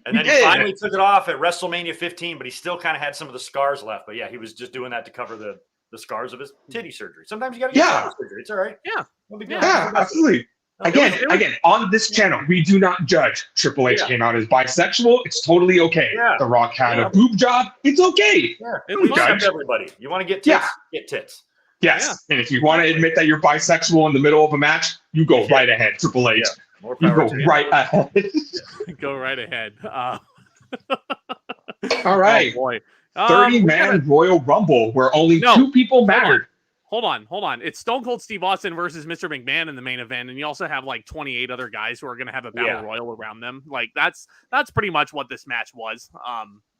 And then he finally took it off at WrestleMania 15, but he still kind of had some of the scars left. But yeah, he was just doing that to cover the scars of his titty surgery. Sometimes you got to get titty surgery. It's all right. Yeah. Yeah, absolutely. Again, on this channel, we do not judge Triple H came out as bisexual. It's totally okay. Yeah. The Rock had a boob job. It's okay. Yeah. We judge everybody. You want to get tits? Get tits. Yes. Yeah. And if you want to admit that you're bisexual in the middle of a match, you go right ahead, Triple H. Yeah. You go right ahead. Go right ahead. All right. Oh boy. 30-man Royal Rumble where only 2 people mattered. Hold on. It's Stone Cold Steve Austin versus Mr. McMahon in the main event, and you also have like 28 other guys who are going to have a battle royal around them. Like that's pretty much what this match was.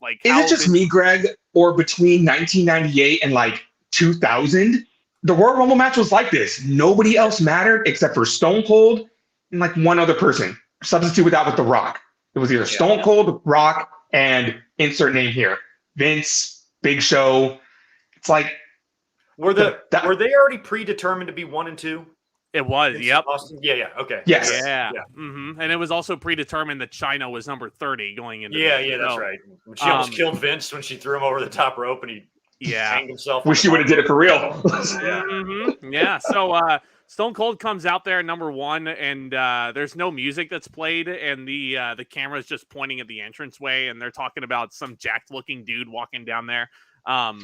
Like, is it just me, Greg, or between 1998 and like 2000, the Royal Rumble match was like this? Nobody else mattered except for Stone Cold and like one other person. Substitute with that with The Rock. It was either Stone Cold, Rock, and insert name here, Vince, Big Show. It's like. Were they already predetermined to be 1 and 2? It was. Yep. Austin? Yeah. Okay. Yes. Yeah. Mm-hmm. And it was also predetermined that Chyna was number 30 going into. That's right. When she almost killed Vince when she threw him over the top rope and he hanged himself. Wish she would have did it for real. Yeah. So Stone Cold comes out there number 1, and there's no music that's played, and the camera's just pointing at the entranceway, and they're talking about some jacked looking dude walking down there.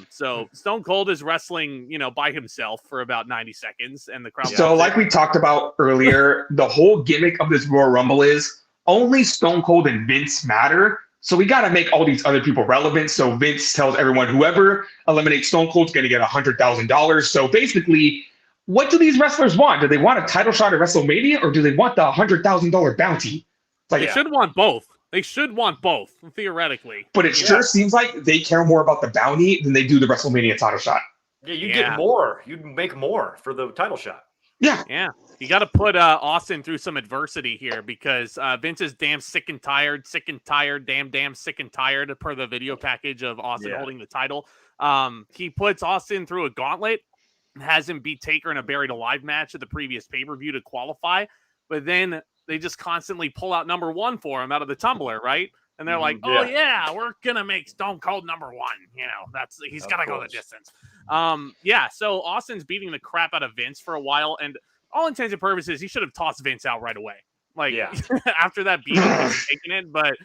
So Stone Cold is wrestling, by himself for about 90 seconds, and the crowd. So like we talked about earlier, the whole gimmick of this Royal Rumble is only Stone Cold and Vince matter. So we got to make all these other people relevant. So Vince tells everyone, whoever eliminates Stone Cold's going to get $100,000. So basically, what do these wrestlers want? Do they want a title shot at WrestleMania, or do they want the $100,000 bounty? They should want both. They should want both, theoretically. But it sure seems like they care more about the bounty than they do the WrestleMania title shot. Yeah, you get more. You'd make more for the title shot. Yeah. You got to put Austin through some adversity here because Vince is damn sick and tired, damn sick and tired per the video package of Austin holding the title. He puts Austin through a gauntlet, has him beat Taker in a buried alive match at the previous pay-per-view to qualify, but then they just constantly pull out number 1 for him out of the tumbler, right? And they're like, we're going to make Stone Cold number 1. He's got to go the distance. So Austin's beating the crap out of Vince for a while, and all intents and purposes, he should have tossed Vince out right away. After that beating, he's taking it, but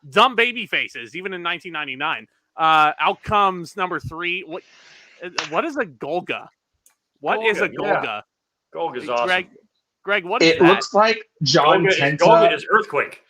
dumb baby faces, even in 1999. Out comes number 3. What is a Golga? What is a Golga? Yeah. Golga's awesome. Greg, what is it? It looks like John Tenta. Golga is Earthquake.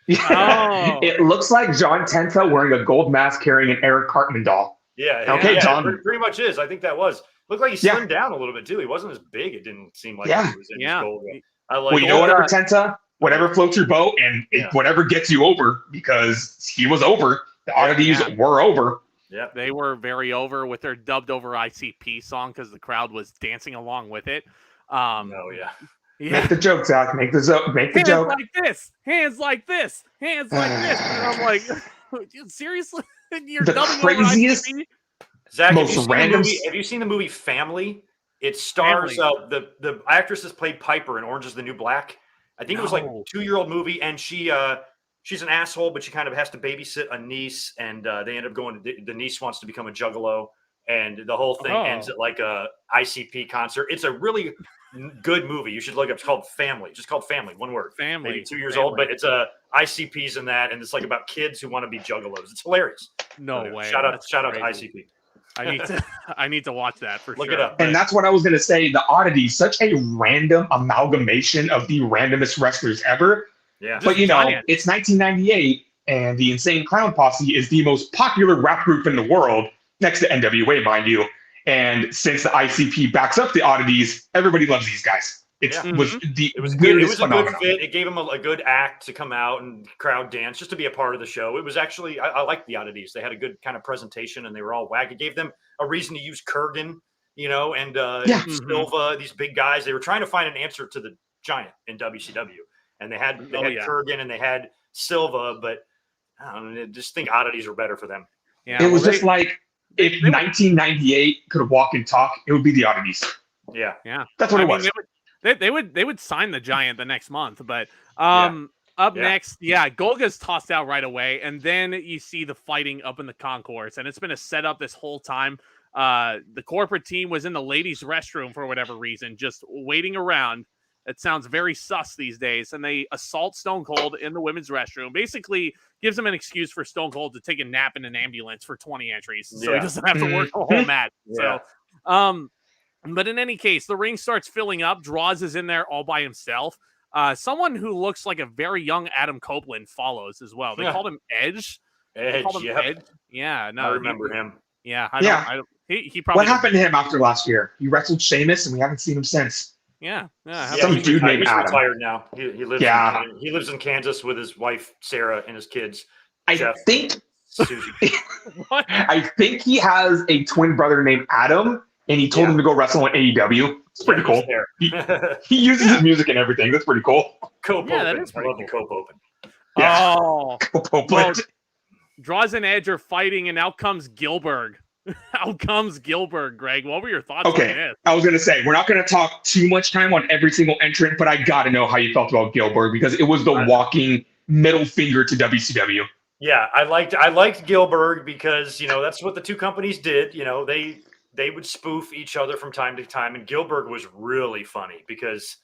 It looks like John Tenta wearing a gold mask carrying an Eric Cartman doll. John. It pretty much is. I think that was. Looked like he slimmed down a little bit too. He wasn't as big. It didn't seem like he was in his Golga. Whatever Tenta, whatever floats your boat, and whatever gets you over, because he was over. The oddities were over. Yeah, they were very over with their dubbed over ICP song because the crowd was dancing along with it. Make the joke, Zack. Make the joke. Hands like this. And I'm like, seriously? You're the craziest, Zack, have you seen the movie Family? It stars the actress that played Piper in Orange is the New Black. I think it was like a 2-year-old movie, and she's an asshole, but she kind of has to babysit a niece, and they end up going to the niece wants to become a juggalo, and the whole thing ends at like a ICP concert. It's a really good movie. You should look up. It's called Family. Just called Family. One word. Family. Maybe 2 years old, but it's ICPs in that, and it's like about kids who want to be juggalos. It's hilarious. No way. Shout out to ICP. I need to watch that for sure. Look it up. And that's what I was going to say. The Oddity, such a random amalgamation of the randomest wrestlers ever. Yeah. But it's 1998, and the Insane Clown Posse is the most popular rap group in the world, next to NWA, mind you. And since the ICP backs up the Oddities, everybody loves these guys. It was a good fit. It gave them a good act to come out and crowd dance just to be a part of the show. It was actually, I liked the Oddities. They had a good kind of presentation, and they were all whack. It gave them a reason to use Kurgan, Silva, these big guys. They were trying to find an answer to the Giant in WCW. And they had Kurgan and they had Silva, but I don't know, just think Oddities were better for them. Yeah, it was just like if 1998 could walk and talk, it would be the Oddities. Yeah. That's what it was. They would sign the Giant the next month, but Up next, Golga's tossed out right away, and then you see the fighting up in the concourse, and it's been a setup this whole time. The corporate team was in the ladies' restroom for whatever reason, just waiting around. It sounds very sus these days, and they assault Stone Cold in the women's restroom. Basically, gives them an excuse for Stone Cold to take a nap in an ambulance for 20 entries, so he doesn't have to work the whole match. So, but in any case, the ring starts filling up. Draws is in there all by himself. Someone who looks like a very young Adam Copeland follows as well. They called him Edge. Edge. Yeah, no, I remember him. Yeah, he probably. What happened to him after last year? He wrestled Sheamus, and we haven't seen him since. Some dude named he's Adam. Retired now. He lives. He lives in Kansas with his wife Sarah and his kids. I think he has a twin brother named Adam, and he told him to go wrestle in AEW. It's pretty cool. He uses his music and everything. That's pretty cool. Cope Open. That is pretty cool. Cope Open. Yeah. Oh, Cope Open. Well, Draws and Edge are fighting, and out comes Gilbert. Out comes Gilbert, Greg. What were your thoughts on this? I was going to say, we're not going to talk too much time on every single entrant, but I got to know how you felt about Gilbert because it was the walking middle finger to WCW. Yeah, I liked Gilbert because, that's what the two companies did. They would spoof each other from time to time, and Gilbert was really funny because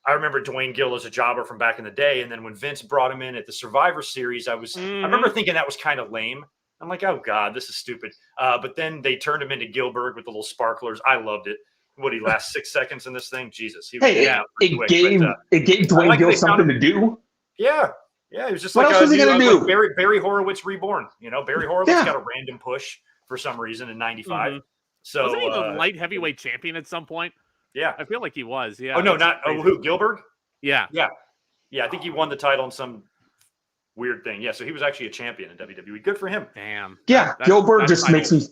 I remember Dwayne Gill as a jobber from back in the day, and then when Vince brought him in at the Survivor Series, I remember thinking that was kind of lame. I'm like, oh God, this is stupid. But then they turned him into Gilbert with the little sparklers. I loved it. Would he last 6 seconds in this thing? Jesus. He was, it gave Dwayne Gill something to do. Yeah. Yeah. It was just what else was he going to do? Like Barry Horowitz reborn. Barry Horowitz got a random push for some reason in 95. So wasn't he the light heavyweight champion at some point? Yeah. I feel like he was. Yeah. Oh, no, who? Gilbert? Yeah. Yeah. Yeah. I think he won the title in some weird thing. Yeah, so he was actually a champion in WWE. Good for him. Damn. Yeah, Gilbert just makes me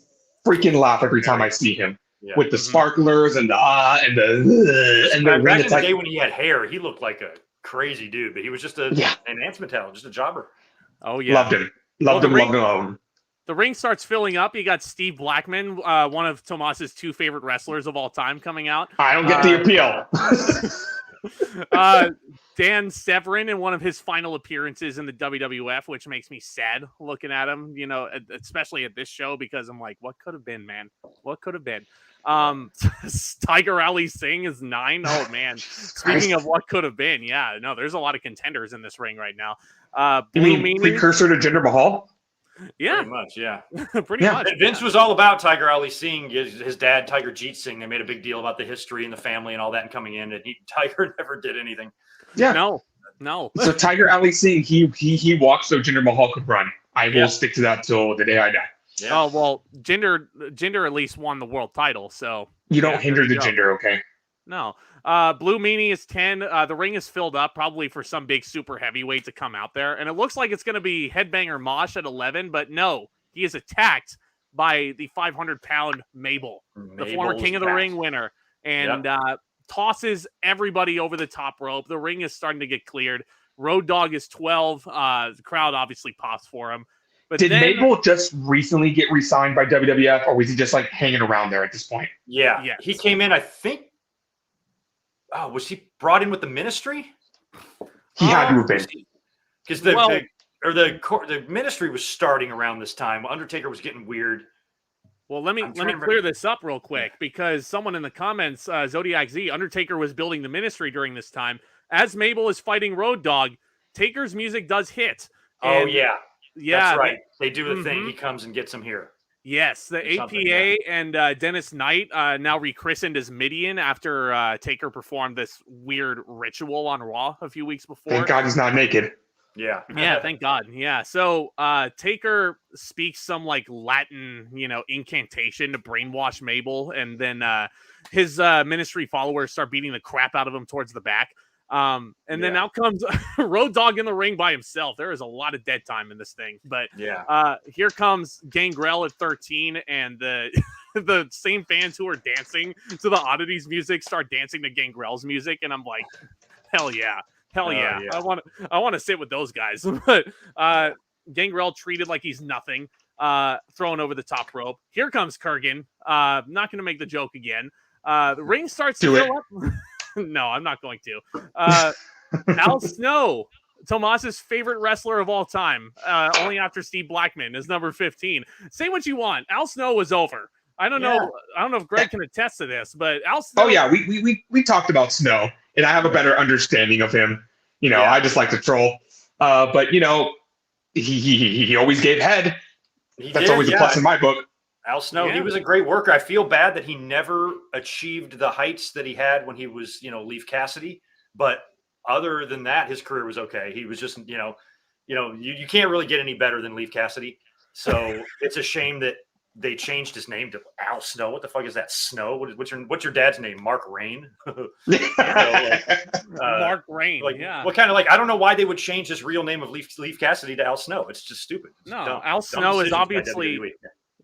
freaking laugh every time I see him with the sparklers and the back in the day when he had hair, he looked like a crazy dude, but he was just an enhancement talent, just a jobber. Oh yeah, loved him. The ring starts filling up. You got Steve Blackman, one of Tomas's two favorite wrestlers of all time, coming out. I don't get the appeal. Dan Severn in one of his final appearances in the WWF, which makes me sad looking at him, especially at this show, because I'm like, what could have been, man? What could have been? Tiger Ali Singh is 9. Oh man. Speaking of what could have been, there's a lot of contenders in this ring right now. You mean precursor to Jinder Mahal? Yeah, pretty much. Yeah, pretty much. Vince was all about Tiger Ali Singh. His dad, Tiger Jeet Singh. They made a big deal about the history and the family and all that, and coming in, and Tiger never did anything. Yeah, no. So Tiger Ali Singh, he walked so Jinder Mahal could run. I will stick to that till the day I die. Yeah. Oh well, Jinder at least won the world title, so you don't hinder the Jinder, okay? No. Blue Meanie is 10. The ring is filled up, probably for some big super heavyweight to come out there. And it looks like it's going to be Headbanger Mosh at 11, but no, he is attacked by the 500-pound Mabel, the former King of the Ring winner, and tosses everybody over the top rope. The ring is starting to get cleared. Road Dogg is 12. The crowd obviously pops for him. But did Mabel just recently get re-signed by WWF, or was he just like hanging around there at this point? Yeah. Yes. He came in, I think. Oh, was he brought in with the ministry? He had to have been. Because the ministry was starting around this time. Undertaker was getting weird. Well, let me clear this up real quick, because someone in the comments, Zodiac Z, Undertaker was building the ministry during this time. As Mabel is fighting Road Dogg, Taker's music does hit. And, that's right. They do the thing. He comes and gets him here. Yes, the APA and Dennis Knight, now rechristened as Midian after Taker performed this weird ritual on Raw a few weeks before. Thank God he's not naked. Yeah. Yeah, thank God. Yeah. So Taker speaks some like Latin, incantation to brainwash Mabel, and then his ministry followers start beating the crap out of him towards the back. Then out comes Road Dogg in the ring by himself. There is a lot of dead time in this thing, but here comes Gangrel at 13, and the same fans who are dancing to the Oddities music start dancing to Gangrel's music, and I'm like, hell yeah. I want to sit with those guys. But Gangrel treated like he's nothing, thrown over the top rope. Here comes Kurgan. Not going to make the joke again. The ring starts to fill up. No, I'm not going to. Al Snow Tomas's favorite wrestler of all time, only after Steve Blackman, is number 15. Say what you want. Al Snow was over. I don't know if Greg can attest to this, but Al Snow. Oh yeah, we talked about Snow, and I have a better understanding of him. I just like to troll. But he always gave head. That's always a plus in my book. Al Snow, he was a great worker. I feel bad that he never achieved the heights that he had when he was, Leaf Cassidy. But other than that, his career was okay. He was just, you can't really get any better than Leaf Cassidy. So it's a shame that they changed his name to Al Snow. What the fuck is that? Snow? What's your dad's name? Mark Rain? Mark Rain. What kind of I don't know why they would change his real name of Leaf Cassidy to Al Snow. It's just stupid. Al Snow is obviously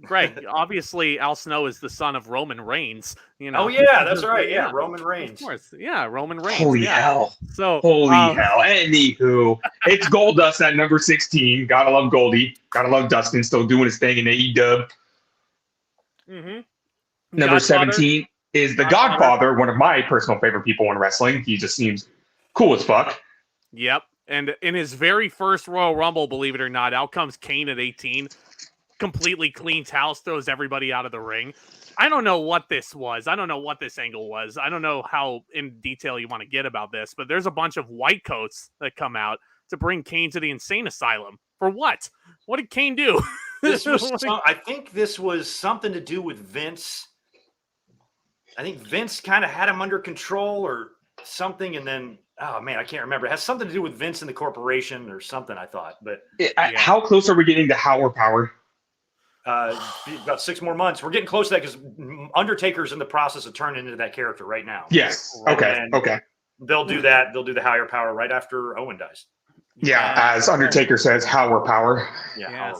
Greg. Obviously, Al Snow is the son of Roman Reigns. Oh yeah, that's right. Yeah, Roman Reigns. Of course. Yeah, Roman Reigns. Holy hell. So holy hell. Anywho, it's Goldust at number 16. Gotta love Goldie. Gotta love Dustin still doing his thing in AEW. Mm-hmm. Number 17 is the Godfather, one of my personal favorite people in wrestling. He just seems cool as fuck. Yep. And in his very first Royal Rumble, believe it or not, out comes Kane at 18. Completely cleans house, throws everybody out of the ring. I don't know what this was. I don't know what this angle was. I don't know how in detail you want to get about this, but there's a bunch of white coats that come out to bring Kane to the insane asylum. For what? What did Kane do? I think this was something to do with Vince. I think Vince kind of had him under control or something, and then oh man, I can't remember. It has something to do with Vince and the corporation or something. I thought, but how close are we getting to Howard Power? About 6 more months. We're getting close to that because Undertaker's in the process of turning into that character right now. Yes. Okay. They'll do that. They'll do the higher power right after Owen dies. Yeah, as Undertaker says, Howard Power. Yeah.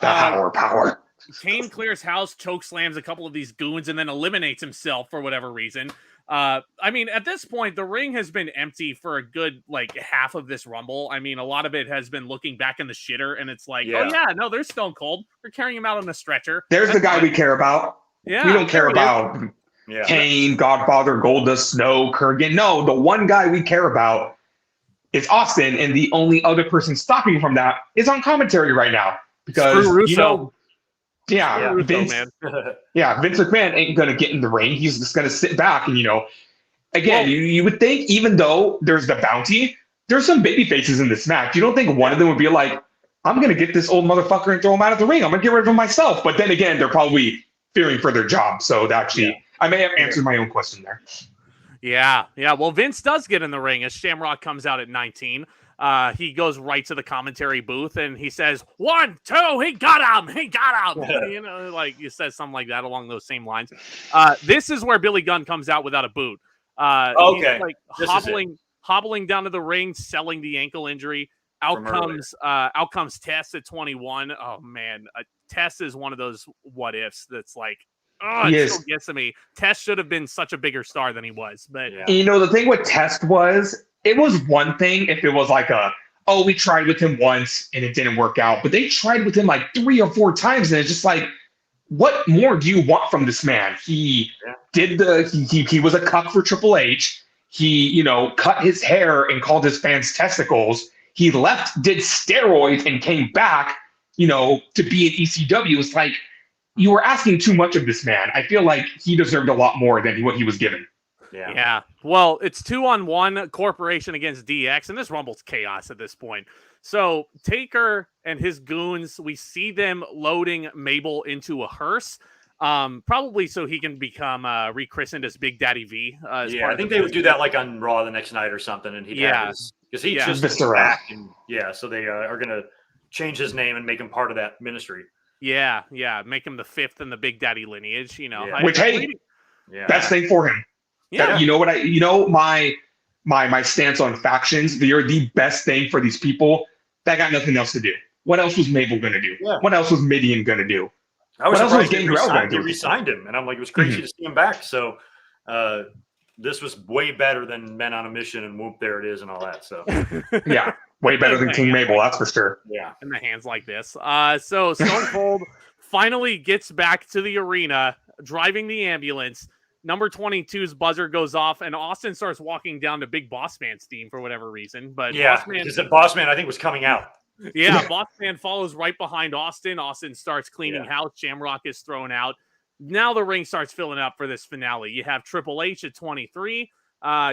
The Howard Power. Kane clears house, choke slams a couple of these goons, and then eliminates himself for whatever reason. I mean, at this point, the ring has been empty for a good, half of this Rumble. I mean, a lot of it has been looking back in the shitter, and it's there's Stone Cold. We're carrying him out on a stretcher. There's the guy we care about. Yeah. We don't care about Kane, Godfather, Goldust, Snow, Kurgan. No, the one guy we care about is Austin, and the only other person stopping from that is on commentary right now. Because, Russo. Vince McMahon ain't going to get in the ring. He's just going to sit back and, again, you would think even though there's the bounty, there's some baby faces in this match. You don't think one of them would be like, I'm going to get this old motherfucker and throw him out of the ring. I'm going to get rid of him myself. But then again, they're probably fearing for their job. So I may have answered my own question there. Yeah. Well, Vince does get in the ring as Shamrock comes out at 19. He goes right to the commentary booth and he says, 1, 2, he got him. He says something like that along those same lines. This is where Billy Gunn comes out without a boot. He's hobbling down to the ring, selling the ankle injury. Out comes Tess at 21. Oh man, Tess is one of those what ifs that's it still gets to me. Tess should have been such a bigger star than he was, but the thing with Tess was, it was one thing if it was we tried with him once and it didn't work out, but they tried with him 3 or 4 times, and it's just what more do you want from this man? He did he was a cuck for Triple H. He, cut his hair and called his fans testicles. He left, did steroids, and came back, to be in ECW. It's you were asking too much of this man. I feel like he deserved a lot more than what he was given. Yeah. Well, it's 2-on-1 Corporation against DX, and this Rumble's chaos at this point. So Taker and his goons, we see them loading Mabel into a hearse, probably so he can become rechristened as Big Daddy V. I think they would do that on Raw the next night or something, and because he just back, and so they are going to change his name and make him part of that ministry. Yeah, make him the 5th in the Big Daddy lineage. Best thing for him. Yeah. My stance on factions, they're the best thing for these people that got nothing else to do. What else was Mabel going to do? Yeah. What else was Midian going to do? I was surprised they re-signed him, and I'm it was crazy to see him back. So this was way better than Men on a Mission and Whoop, there it is, and all that. So way better than King Mabel, that's for sure. Yeah, in the hands like this. So Stone Cold finally gets back to the arena, driving the ambulance. number 22's buzzer goes off, and Austin starts walking down to Big Boss Man's theme for whatever reason. But because the Boss Man, I think, was coming out. Yeah, Boss Man follows right behind Austin. Austin starts cleaning house. Shamrock is thrown out. Now the ring starts filling up for this finale. You have Triple H at 23.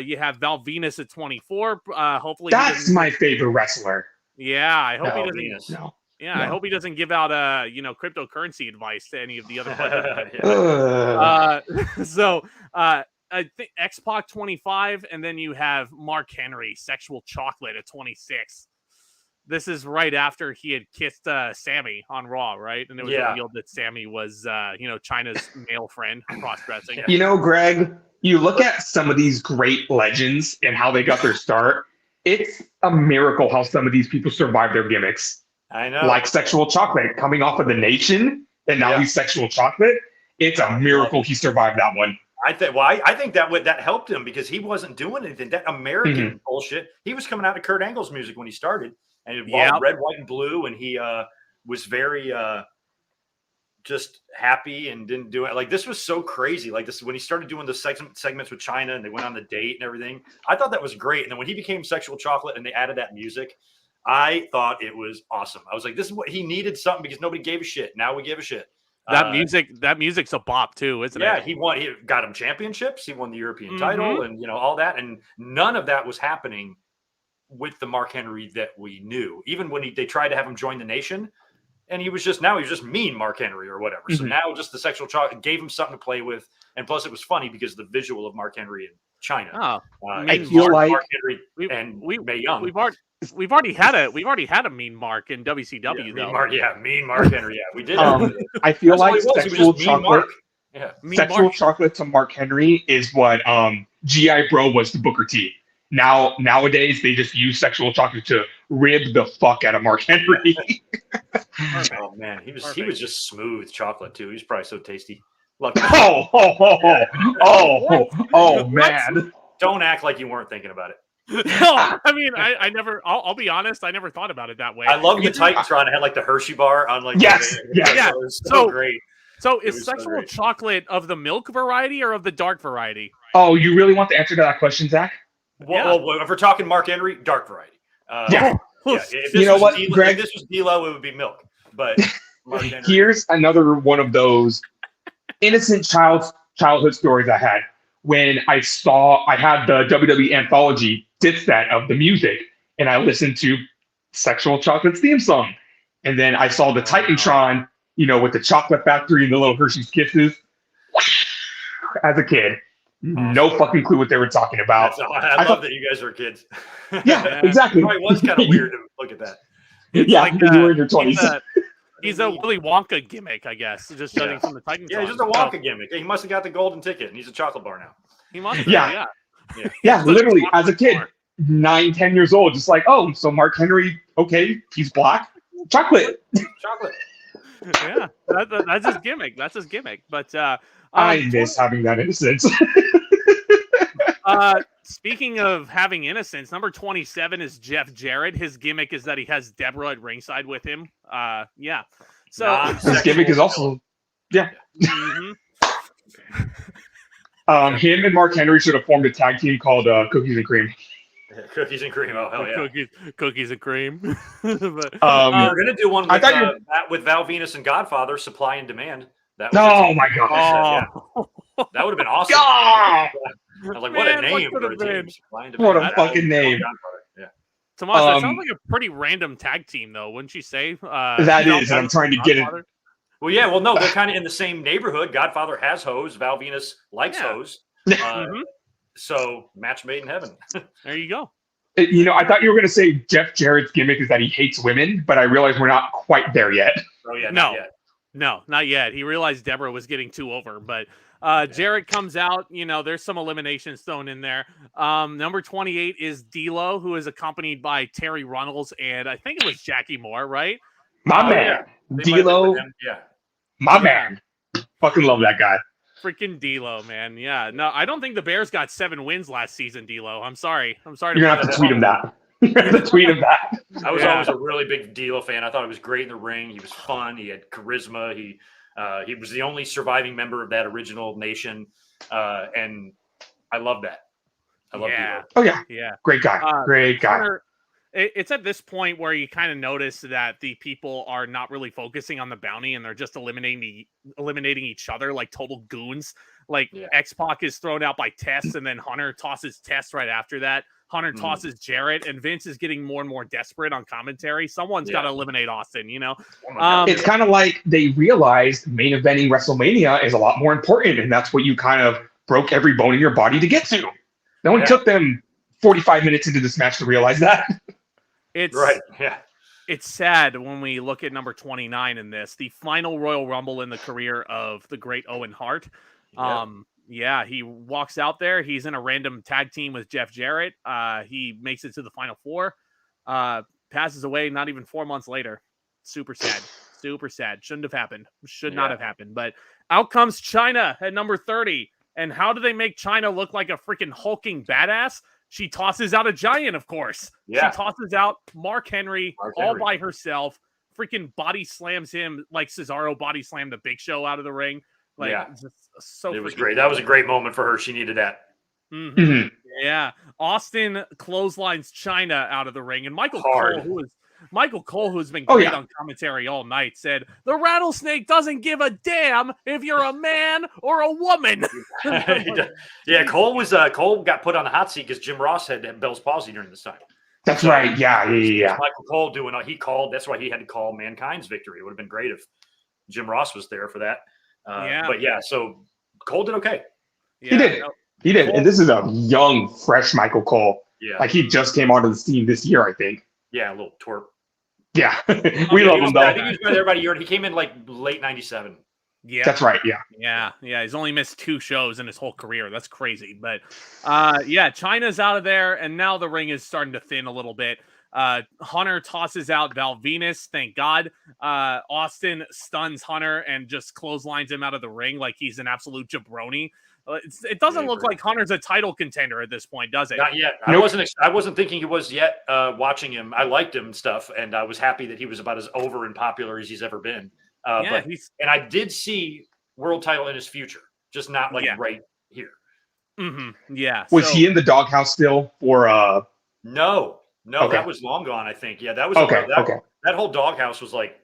You have Val Venus at 24. Hopefully, that's my favorite wrestler. Yeah, I hope he doesn't. Venus. No. Yeah, no. I hope he doesn't give out cryptocurrency advice to any of the other So I think X-Pac 25, and then you have Mark Henry, Sexual Chocolate at 26. This is right after he had kissed Sammy on Raw, right? And it was revealed that Sammy was Chyna's male friend cross-dressing. You know, Greg, you look at some of these great legends and how they got their start. It's a miracle how some of these people survive their gimmicks. I know. Like Sexual Chocolate coming off of the Nation, and now he's Sexual Chocolate. It's a miracle he survived that one. I think that helped him because he wasn't doing anything. That American bullshit. He was coming out of Kurt Angle's music when he started, and it was red, white, and blue, and he was very just happy and didn't do it. Like, this was so crazy. Like, this when he started doing the segments with Chyna and they went on the date and everything. I thought that was great. And then when he became Sexual Chocolate and they added that music, I thought it was awesome. I was like, this is what he needed, something, because nobody gave a shit. Now we give a shit. That music's a bop too, isn't it? Yeah, he got him championships. He won the European title and all that. And none of that was happening with the Mark Henry that we knew. Even when they tried to have him join the Nation, and he was just mean Mark Henry or whatever. So now just the Sexual Chocolate gave him something to play with. And plus it was funny because the visual of Mark Henry and Chyna. I feel like Mark Henry and Mae Young. We've already had a mean Mark in WCW though. Mean Mark Henry. Yeah, we did. I feel like Sexual Chocolate. Sexual Chocolate to Mark Henry is what GI Bro was to Booker T. Nowadays they just use Sexual Chocolate to rib the fuck out of Mark Henry. Oh man, he was just smooth chocolate too. He was probably so tasty. Man. Don't act like you weren't thinking about it. No, I mean, I never. I'll be honest. I never thought about it that way. I love the Titantron. It had like the Hershey bar on, like yeah. It was so great. So is Sexual Chocolate of the milk variety or of the dark variety? Oh, you really want the answer to that question, Zach? Well, if we're talking Mark Henry, dark variety. If you know what, Greg? If this was D-Lo, it would be milk. But Mark Henry. Here's another one of those innocent childhood stories I had when I had the WWE Anthology disc set of the music, and I listened to Sexual Chocolate's theme song, and then I saw the Titantron, with the chocolate factory and the little Hershey's Kisses. As a kid, no fucking clue what they were talking about. I love that you guys are kids. Yeah, exactly. It probably was kind of weird to look at that. It's like you were in your 20s. He's a Willy Wonka gimmick, I guess, just judging from the Titantron. Yeah, he's just a Wonka gimmick. He must have got the golden ticket, and he's a chocolate bar now. He must have, yeah, literally, as a kid, 9-10 years old, just like, oh, so Mark Henry, okay, he's black, chocolate. Yeah, that's his gimmick. That's his gimmick. But I miss having that innocence. Speaking of having innocence, number 27 is Jeff Jarrett. His gimmick is that he has Deborah at ringside with him. So his gimmick is also, him and Mark Henry should have formed a tag team called Cookies and Cream. Cookies and Cream. Oh, hell yeah. Cookies and Cream. But, we're going to do one with Val Venus and Godfather, Supply and Demand. That was my God. That would have been awesome. I was like, what a name for a team. What a fucking name. Yeah. Tomas, that sounds like a pretty random tag team, though, wouldn't you say? That is, and I'm trying to get it. Well, yeah, well, no, they're kind of in the same neighborhood. Godfather has hoes. Val Venus likes hoes. So, match made in heaven. There you go. I thought you were going to say Jeff Jarrett's gimmick is that he hates women, but I realized we're not quite there yet. Oh, yeah, not yet. No, not yet. He realized Deborah was getting too over, but Jarrett comes out. There's some eliminations thrown in there. Number 28 is D-Lo, who is accompanied by Terry Runnels, and I think it was Jackie Moore, right? My man. D-Lo. My man. Fucking love that guy. Freaking D-Lo, man. Yeah. No, I don't think the Bears got 7 wins last season, D-Lo. I'm sorry. You're going to have to tweet him that. You're going to have to tweet him that. I was always a really big D-Lo fan. I thought he was great in the ring. He was fun. He had charisma. He was the only surviving member of that original Nation. And I love that. I love yeah. Oh yeah. Yeah. Great guy. Great guy. Hunter, it's at this point where you kind of notice that the people are not really focusing on the bounty and they're just eliminating each other like total goons. Like X-Pac is thrown out by Tess, and then Hunter tosses Tess right after that. Hunter tosses Jarrett, and Vince is getting more and more desperate on commentary. Someone's got to eliminate Austin, you know? It's kind of like they realized main eventing WrestleMania is a lot more important, and that's what you kind of broke every bone in your body to get to. It only took them 45 minutes into this match to realize that. It's right. Yeah. It's sad when we look at number 29 in this, the final Royal Rumble in the career of the great Owen Hart. He walks out there. He's in a random tag team with Jeff Jarrett. He makes it to the final four, passes away not even 4 months later. Super sad. Super sad. Shouldn't have happened. Should not have happened. But out comes Chyna at number 30. And how do they make Chyna look like a freaking hulking badass? She tosses out a giant, of course. Yeah. She tosses out Mark Henry all by herself. Freaking body slams him like Cesaro body slammed the Big Show out of the ring. Like, it was great. That was a great moment for her. She needed that. Yeah. Austin clotheslines Chyna out of the ring. And Michael Cole, who's been great on commentary all night, said, "The rattlesnake doesn't give a damn if you're a man or a woman." Cole got put on the hot seat because Jim Ross had Bell's palsy during this time. That's right. Yeah. Michael Cole he called. That's why he had to call Mankind's victory. It would have been great if Jim Ross was there for that. So Cole did okay. Yeah, he did. And this is a young, fresh Michael Cole. Yeah. Like he just came onto the scene this year, I think. Yeah, a little twerp. Yeah. We love him though. I think he was there about a year. He came in like late 97. Yeah. That's right. Yeah. He's only missed 2 shows in his whole career. That's crazy. But Chyna's out of there, and now the ring is starting to thin a little bit. Hunter tosses out Val Venus, thank God. Austin stuns Hunter and just clotheslines him out of the ring like he's an absolute jabroni. It doesn't look like Hunter's a title contender at this point, does it? Not yet. Nope. I wasn't thinking he was yet. Watching him, I liked him and stuff, and I was happy that he was about as over and popular as he's ever been. And I did see world title in his future, just not right here. Yeah. Was he in the doghouse still for? No, that was long gone. I think. Yeah, that was That whole doghouse was like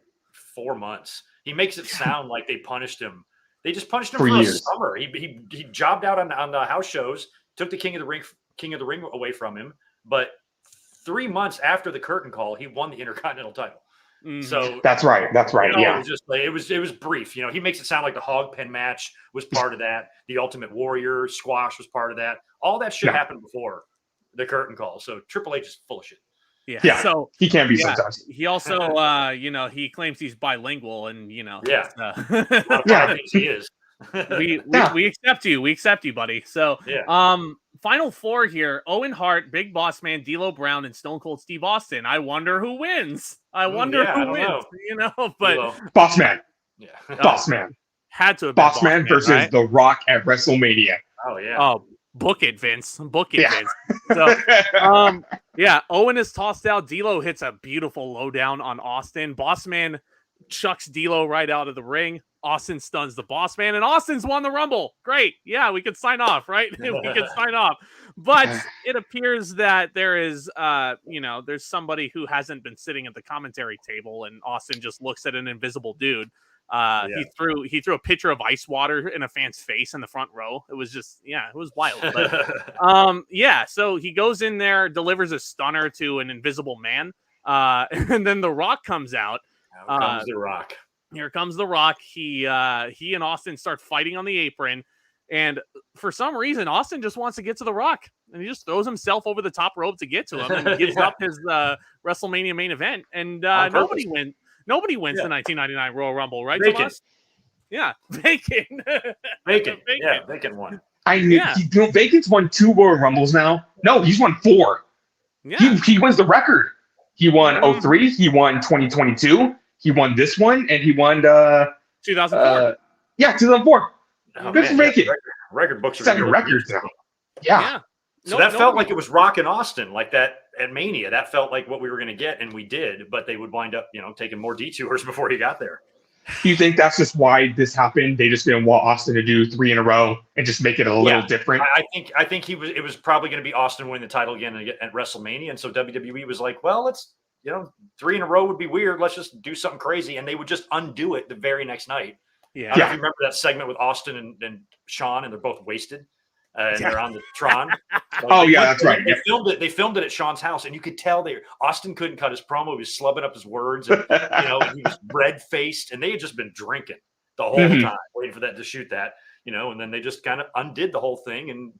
4 months. He makes it sound like they punished him. They just punished him for a summer. He jobbed out on the house shows, took the King of the Ring away from him. But 3 months after the curtain call, he won the Intercontinental title. So that's right. It was just it was brief. He makes it sound like the hog pen match was part of that. The Ultimate Warrior squash was part of that. All that shit happened before the curtain call. So Triple H is full of shit. Yeah. So he can be sometimes. He also, he claims he's bilingual, and he is. we accept you. We accept you, buddy. So, final 4 here: Owen Hart, Big Boss Man, D'Lo Brown, and Stone Cold Steve Austin. I wonder who wins. Who wins. But Boss Man. Yeah. Boss Man. Had to have been Boss Man versus right? The Rock at WrestleMania. Oh yeah. Oh, book it, Vince. Book it, Vince. So, Owen is tossed out. D'Lo hits a beautiful lowdown on Austin. Boss Man chucks D'Lo right out of the ring. Austin stuns the Boss Man, and Austin's won the Rumble. Great. Yeah, we could sign off, right? We could sign off. But it appears that there is, there's somebody who hasn't been sitting at the commentary table, and Austin just looks at an invisible dude. He threw a pitcher of ice water in a fan's face in the front row. It was just, it was wild. But, so he goes in there, delivers a stunner to an invisible man, and then The Rock comes out. Here comes The Rock. Here comes The Rock. He and Austin start fighting on the apron, and for some reason, Austin just wants to get to The Rock, and he just throws himself over the top rope to get to him, and gives up his WrestleMania main event. And nobody wins. Nobody wins the 1999 Royal Rumble, right, Tomas? Yeah, Bacon. Bacon. Yeah, Bacon won. Bacon's won 2 Royal Rumbles now. No, he's won 4. Yeah. He wins the record. He won 03. He won 2022. He won this one, and he won 2004. 2004. Oh, Good for Bacon. Record books are 7 records now. Yeah. So that felt like it was Rock and Austin, like that at Mania. That felt like what we were going to get, and we did. But they would wind up, taking more detours before he got there. Do you think that's just why this happened? They just didn't want Austin to do 3 in a row and just make it a little different. I think it was probably going to be Austin winning the title again at WrestleMania, and so WWE was like, well, let's 3 in a row would be weird. Let's just do something crazy, and they would just undo it the very next night. Yeah, I don't know if you remember that segment with Austin and Sean, and they're both wasted. And they're on the Tron. That's right. They filmed it at Sean's house, and you could tell Austin couldn't cut his promo. He was slubbing up his words, and he was red faced, and they had just been drinking the whole time, waiting for that to shoot that, and then they just kind of undid the whole thing and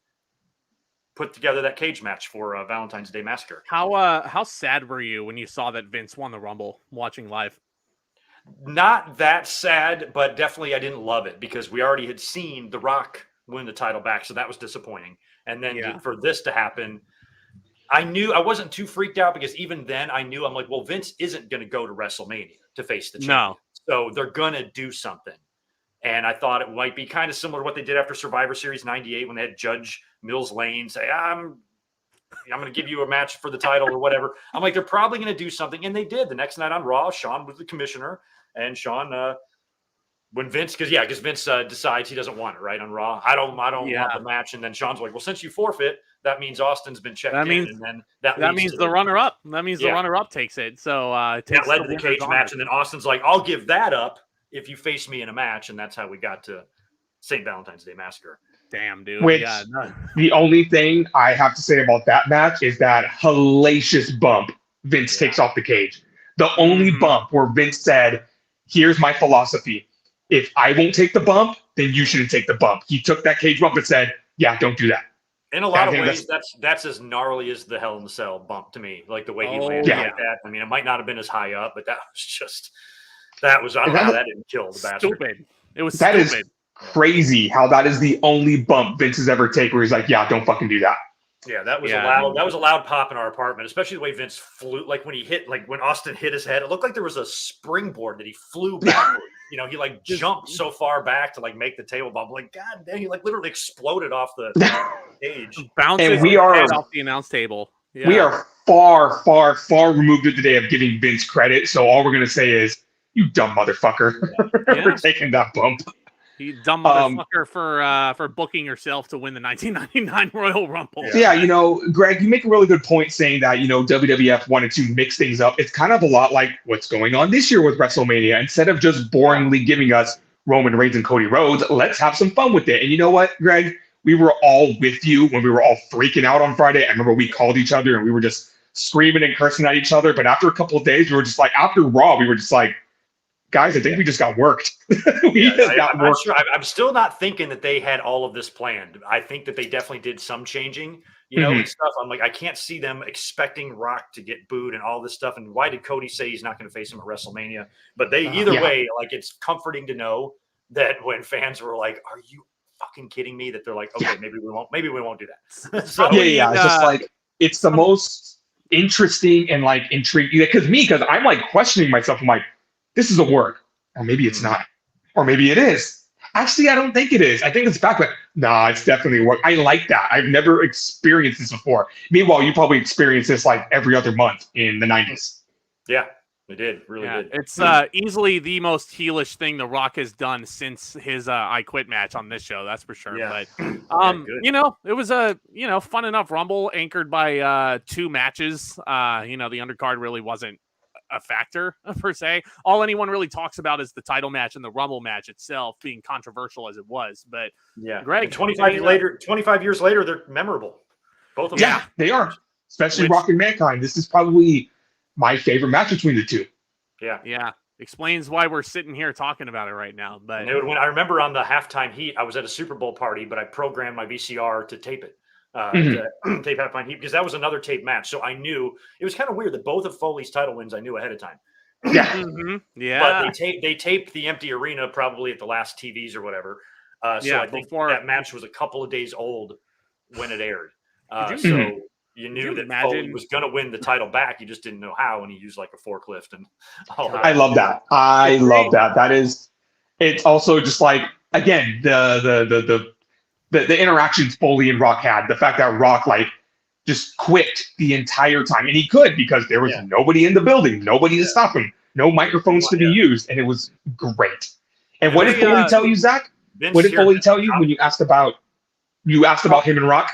put together that cage match for Valentine's Day Massacre. How sad were you when you saw that Vince won the Rumble watching live? Not that sad, but definitely I didn't love it because we already had seen The Rock win the title back, so that was disappointing. And then for this to happen, I knew I wasn't too freaked out because even then I'm like, well, Vince isn't going to go to WrestleMania to face the champion. No. So they're going to do something. And I thought it might be kind of similar to what they did after Survivor Series 98 when they had Judge Mills Lane say, I'm going to give you a match for the title or whatever. I'm like, they're probably going to do something. And they did. The next night on Raw, Sean was the commissioner, and Sean when Vince, because Vince decides he doesn't want it, right, on Raw. I don't want the match. And then Sean's like, well, since you forfeit, that means Austin's been checked in. And then that means the runner-up. That means the runner-up takes it. So it that led to the cage match. And then Austin's like, I'll give that up if you face me in a match. And that's how we got to St. Valentine's Day Massacre. Damn, dude. Which, the only thing I have to say about that match is that hellacious bump Vince takes off the cage. The only bump where Vince said, here's my philosophy. If I won't take the bump, then you shouldn't take the bump. He took that cage bump and said, yeah, don't do that. In a lot of ways, that's as gnarly as the Hell in the Cell bump to me. Like the way he landed like that. I mean, it might not have been as high up, but that was I don't know how that didn't kill the bastard. Stupid. It was that stupid. Is crazy how that is the only bump Vince has ever taken where he's like, yeah, don't fucking do that. Yeah, that was a loud pop in our apartment, especially the way Vince flew. Like when Austin hit his head, it looked like there was a springboard that he flew backwards. He like jumped so far back to like make the table bump. Like, God dang, he like literally exploded off the stage. Bounces off the announce table. Yeah. We are far, far, far removed today of giving Vince credit. So all we're gonna say is, you dumb motherfucker for taking that bump. You dumb motherfucker for booking yourself to win the 1999 Royal Rumble. Yeah, Greg, you make a really good point saying that, WWF wanted to mix things up. It's kind of a lot like what's going on this year with WrestleMania. Instead of just boringly giving us Roman Reigns and Cody Rhodes, let's have some fun with it. And you know what, Greg? We were all with you when we were all freaking out on Friday. I remember we called each other and we were just screaming and cursing at each other. But after a couple of days, we were just like, after Raw, we were just like, guys, I think we just got worked. I'm still not thinking that they had all of this planned. I think that they definitely did some changing, and stuff. I'm like, I can't see them expecting Rock to get booed and all this stuff. And why did Cody say he's not going to face him at WrestleMania? But either way, like, it's comforting to know that when fans were like, are you fucking kidding me? That they're like, okay, maybe we won't do that. So, it's just like, it's the most interesting and like intriguing because I'm like questioning myself. I'm like, this is a work, or maybe it's not, or maybe it is. Actually, I don't think it is. I think it's back, but it's definitely a work. I like that. I've never experienced this before. Meanwhile, you probably experienced this like every other month in the 90s. Yeah, we did. Really did. It's easily the most heelish thing The Rock has done since his I Quit match on this show. That's for sure. Yeah. But it was a fun enough Rumble anchored by 2 matches. The undercard really wasn't a factor per se. All anyone really talks about is the title match and the Rumble match itself being controversial as it was. But Greg, and 25 years later, they're memorable. Both of them. Yeah, they are. Especially Rock and Mankind. This is probably my favorite match between the two. Yeah. Explains why we're sitting here talking about it right now. But when I remember on the halftime heat, I was at a Super Bowl party, but I programmed my VCR to tape it. Tape halftime heat, because that was another tape match. So I knew it was kind of weird that both of Foley's title wins I knew ahead of time. Yeah. But they taped the empty arena probably at the last TVs or whatever. So I think that match was a couple of days old when it aired. So you knew that Foley was going to win the title back. You just didn't know how, and he used like a forklift and all that. I love that. That is, it's also just like, again, the interactions Foley and Rock had, the fact that Rock like just quit the entire time, and he could because there was nobody in the building, nobody to stop him. no microphones to be used, and it was great. And what did Foley tell you, Zach? What did Foley tell you when you asked about him and Rock?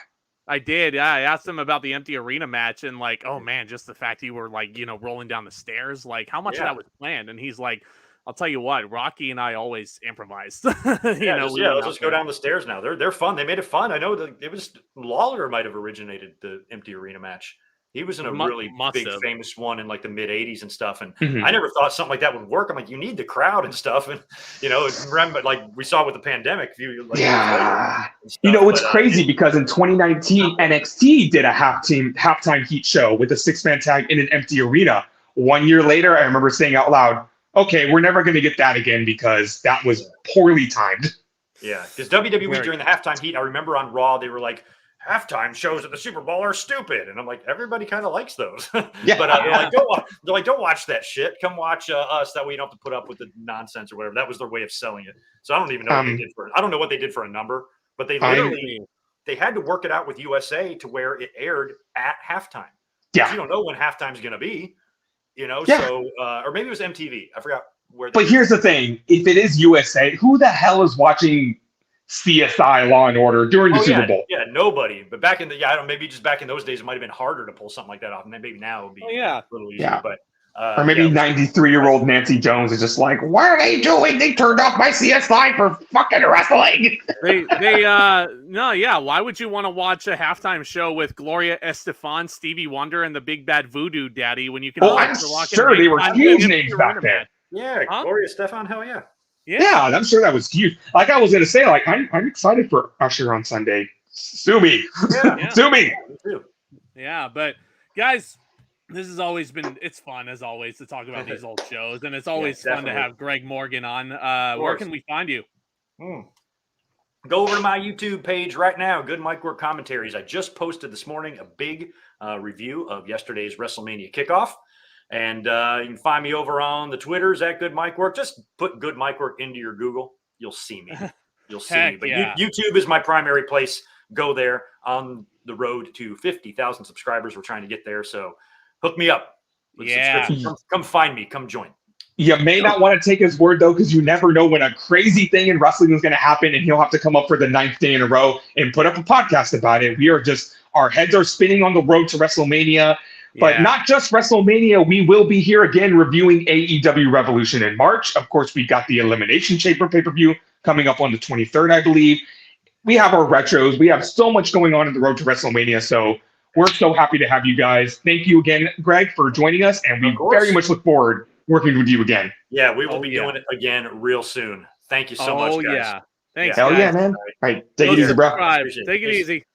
I did. Yeah, I asked him about the empty arena match, and like, oh man, just the fact you were like, rolling down the stairs, like how much of that was planned? And he's like, I'll tell you what, Rocky and I always improvised. Let's just go down the stairs now. They're fun. They made it fun. I know that it was Lawler might have originated the empty arena match. He was in a really big, famous one in like the mid '80s and stuff. And I never thought something like that would work. I'm like, you need the crowd and stuff. And remember, like we saw with the pandemic. It's crazy because in 2019 NXT did a halftime heat show with a 6-man tag in an empty arena. 1 year later, I remember saying out loud, "Okay, we're never going to get that again because that was poorly timed." Yeah, because WWE during the halftime heat, I remember on Raw they were like, halftime shows at the Super Bowl are stupid, and I'm like, everybody kind of likes those. They're like, don't watch that shit. Come watch us. That way you don't have to put up with the nonsense or whatever. That was their way of selling it. So I don't even know what they did for it. I don't know what they did for a number, but they literally they had to work it out with USA to where it aired at halftime. Yeah, you don't know when halftime is going to be. So or maybe it was MTV. I forgot where. But here's the thing: if it is USA, who the hell is watching CSI Law and Order during the Super Bowl? Yeah, nobody. But back in maybe just back in those days, it might have been harder to pull something like that off. And then maybe now it would be a little easier. Yeah. But or maybe 93-year-old Nancy Jones is just like, what are they doing? They turned off my CSI for fucking wrestling. Why would you want to watch a halftime show with Gloria Estefan, Stevie Wonder, and the Big Bad Voodoo Daddy when you can? I'm sure they were huge names back then. Yeah, Gloria Estefan, hell yeah. Yeah, I'm sure that was huge. Like I was going to say, like I'm excited for Usher on Sunday. Sue me. Sue me. Yeah, but guys, this has always been, it's fun as always to talk about these old shows, and it's always fun to have Greg Morgan on. Where can we find you? Go over to my YouTube page right now, Good Mic Work Commentaries. I just posted this morning a big review of yesterday's WrestleMania kickoff. And you can find me over on the Twitters at Good Mic Work. Just put Good Mic Work into your Google. You'll see me. You'll see me. But YouTube is my primary place. Go there. On the road to 50,000 subscribers. We're trying to get there. So hook me up. Come find me. Come join. You may not want to take his word, though, because you never know when a crazy thing in wrestling is going to happen, and he'll have to come up for the 9th day in a row and put up a podcast about it. Our heads are spinning on the road to WrestleMania. But not just WrestleMania, we will be here again reviewing AEW Revolution in March. Of course, we got the Elimination Chamber pay-per-view coming up on the 23rd, I believe. We have our retros. We have so much going on in the road to WrestleMania. So we're so happy to have you guys. Thank you again, Greg, for joining us. And we very much look forward working with you again. Yeah, we will be doing it again real soon. Thank you so much, guys. Thanks, Hell yeah, man. All right, take it easy, bro. Take it easy.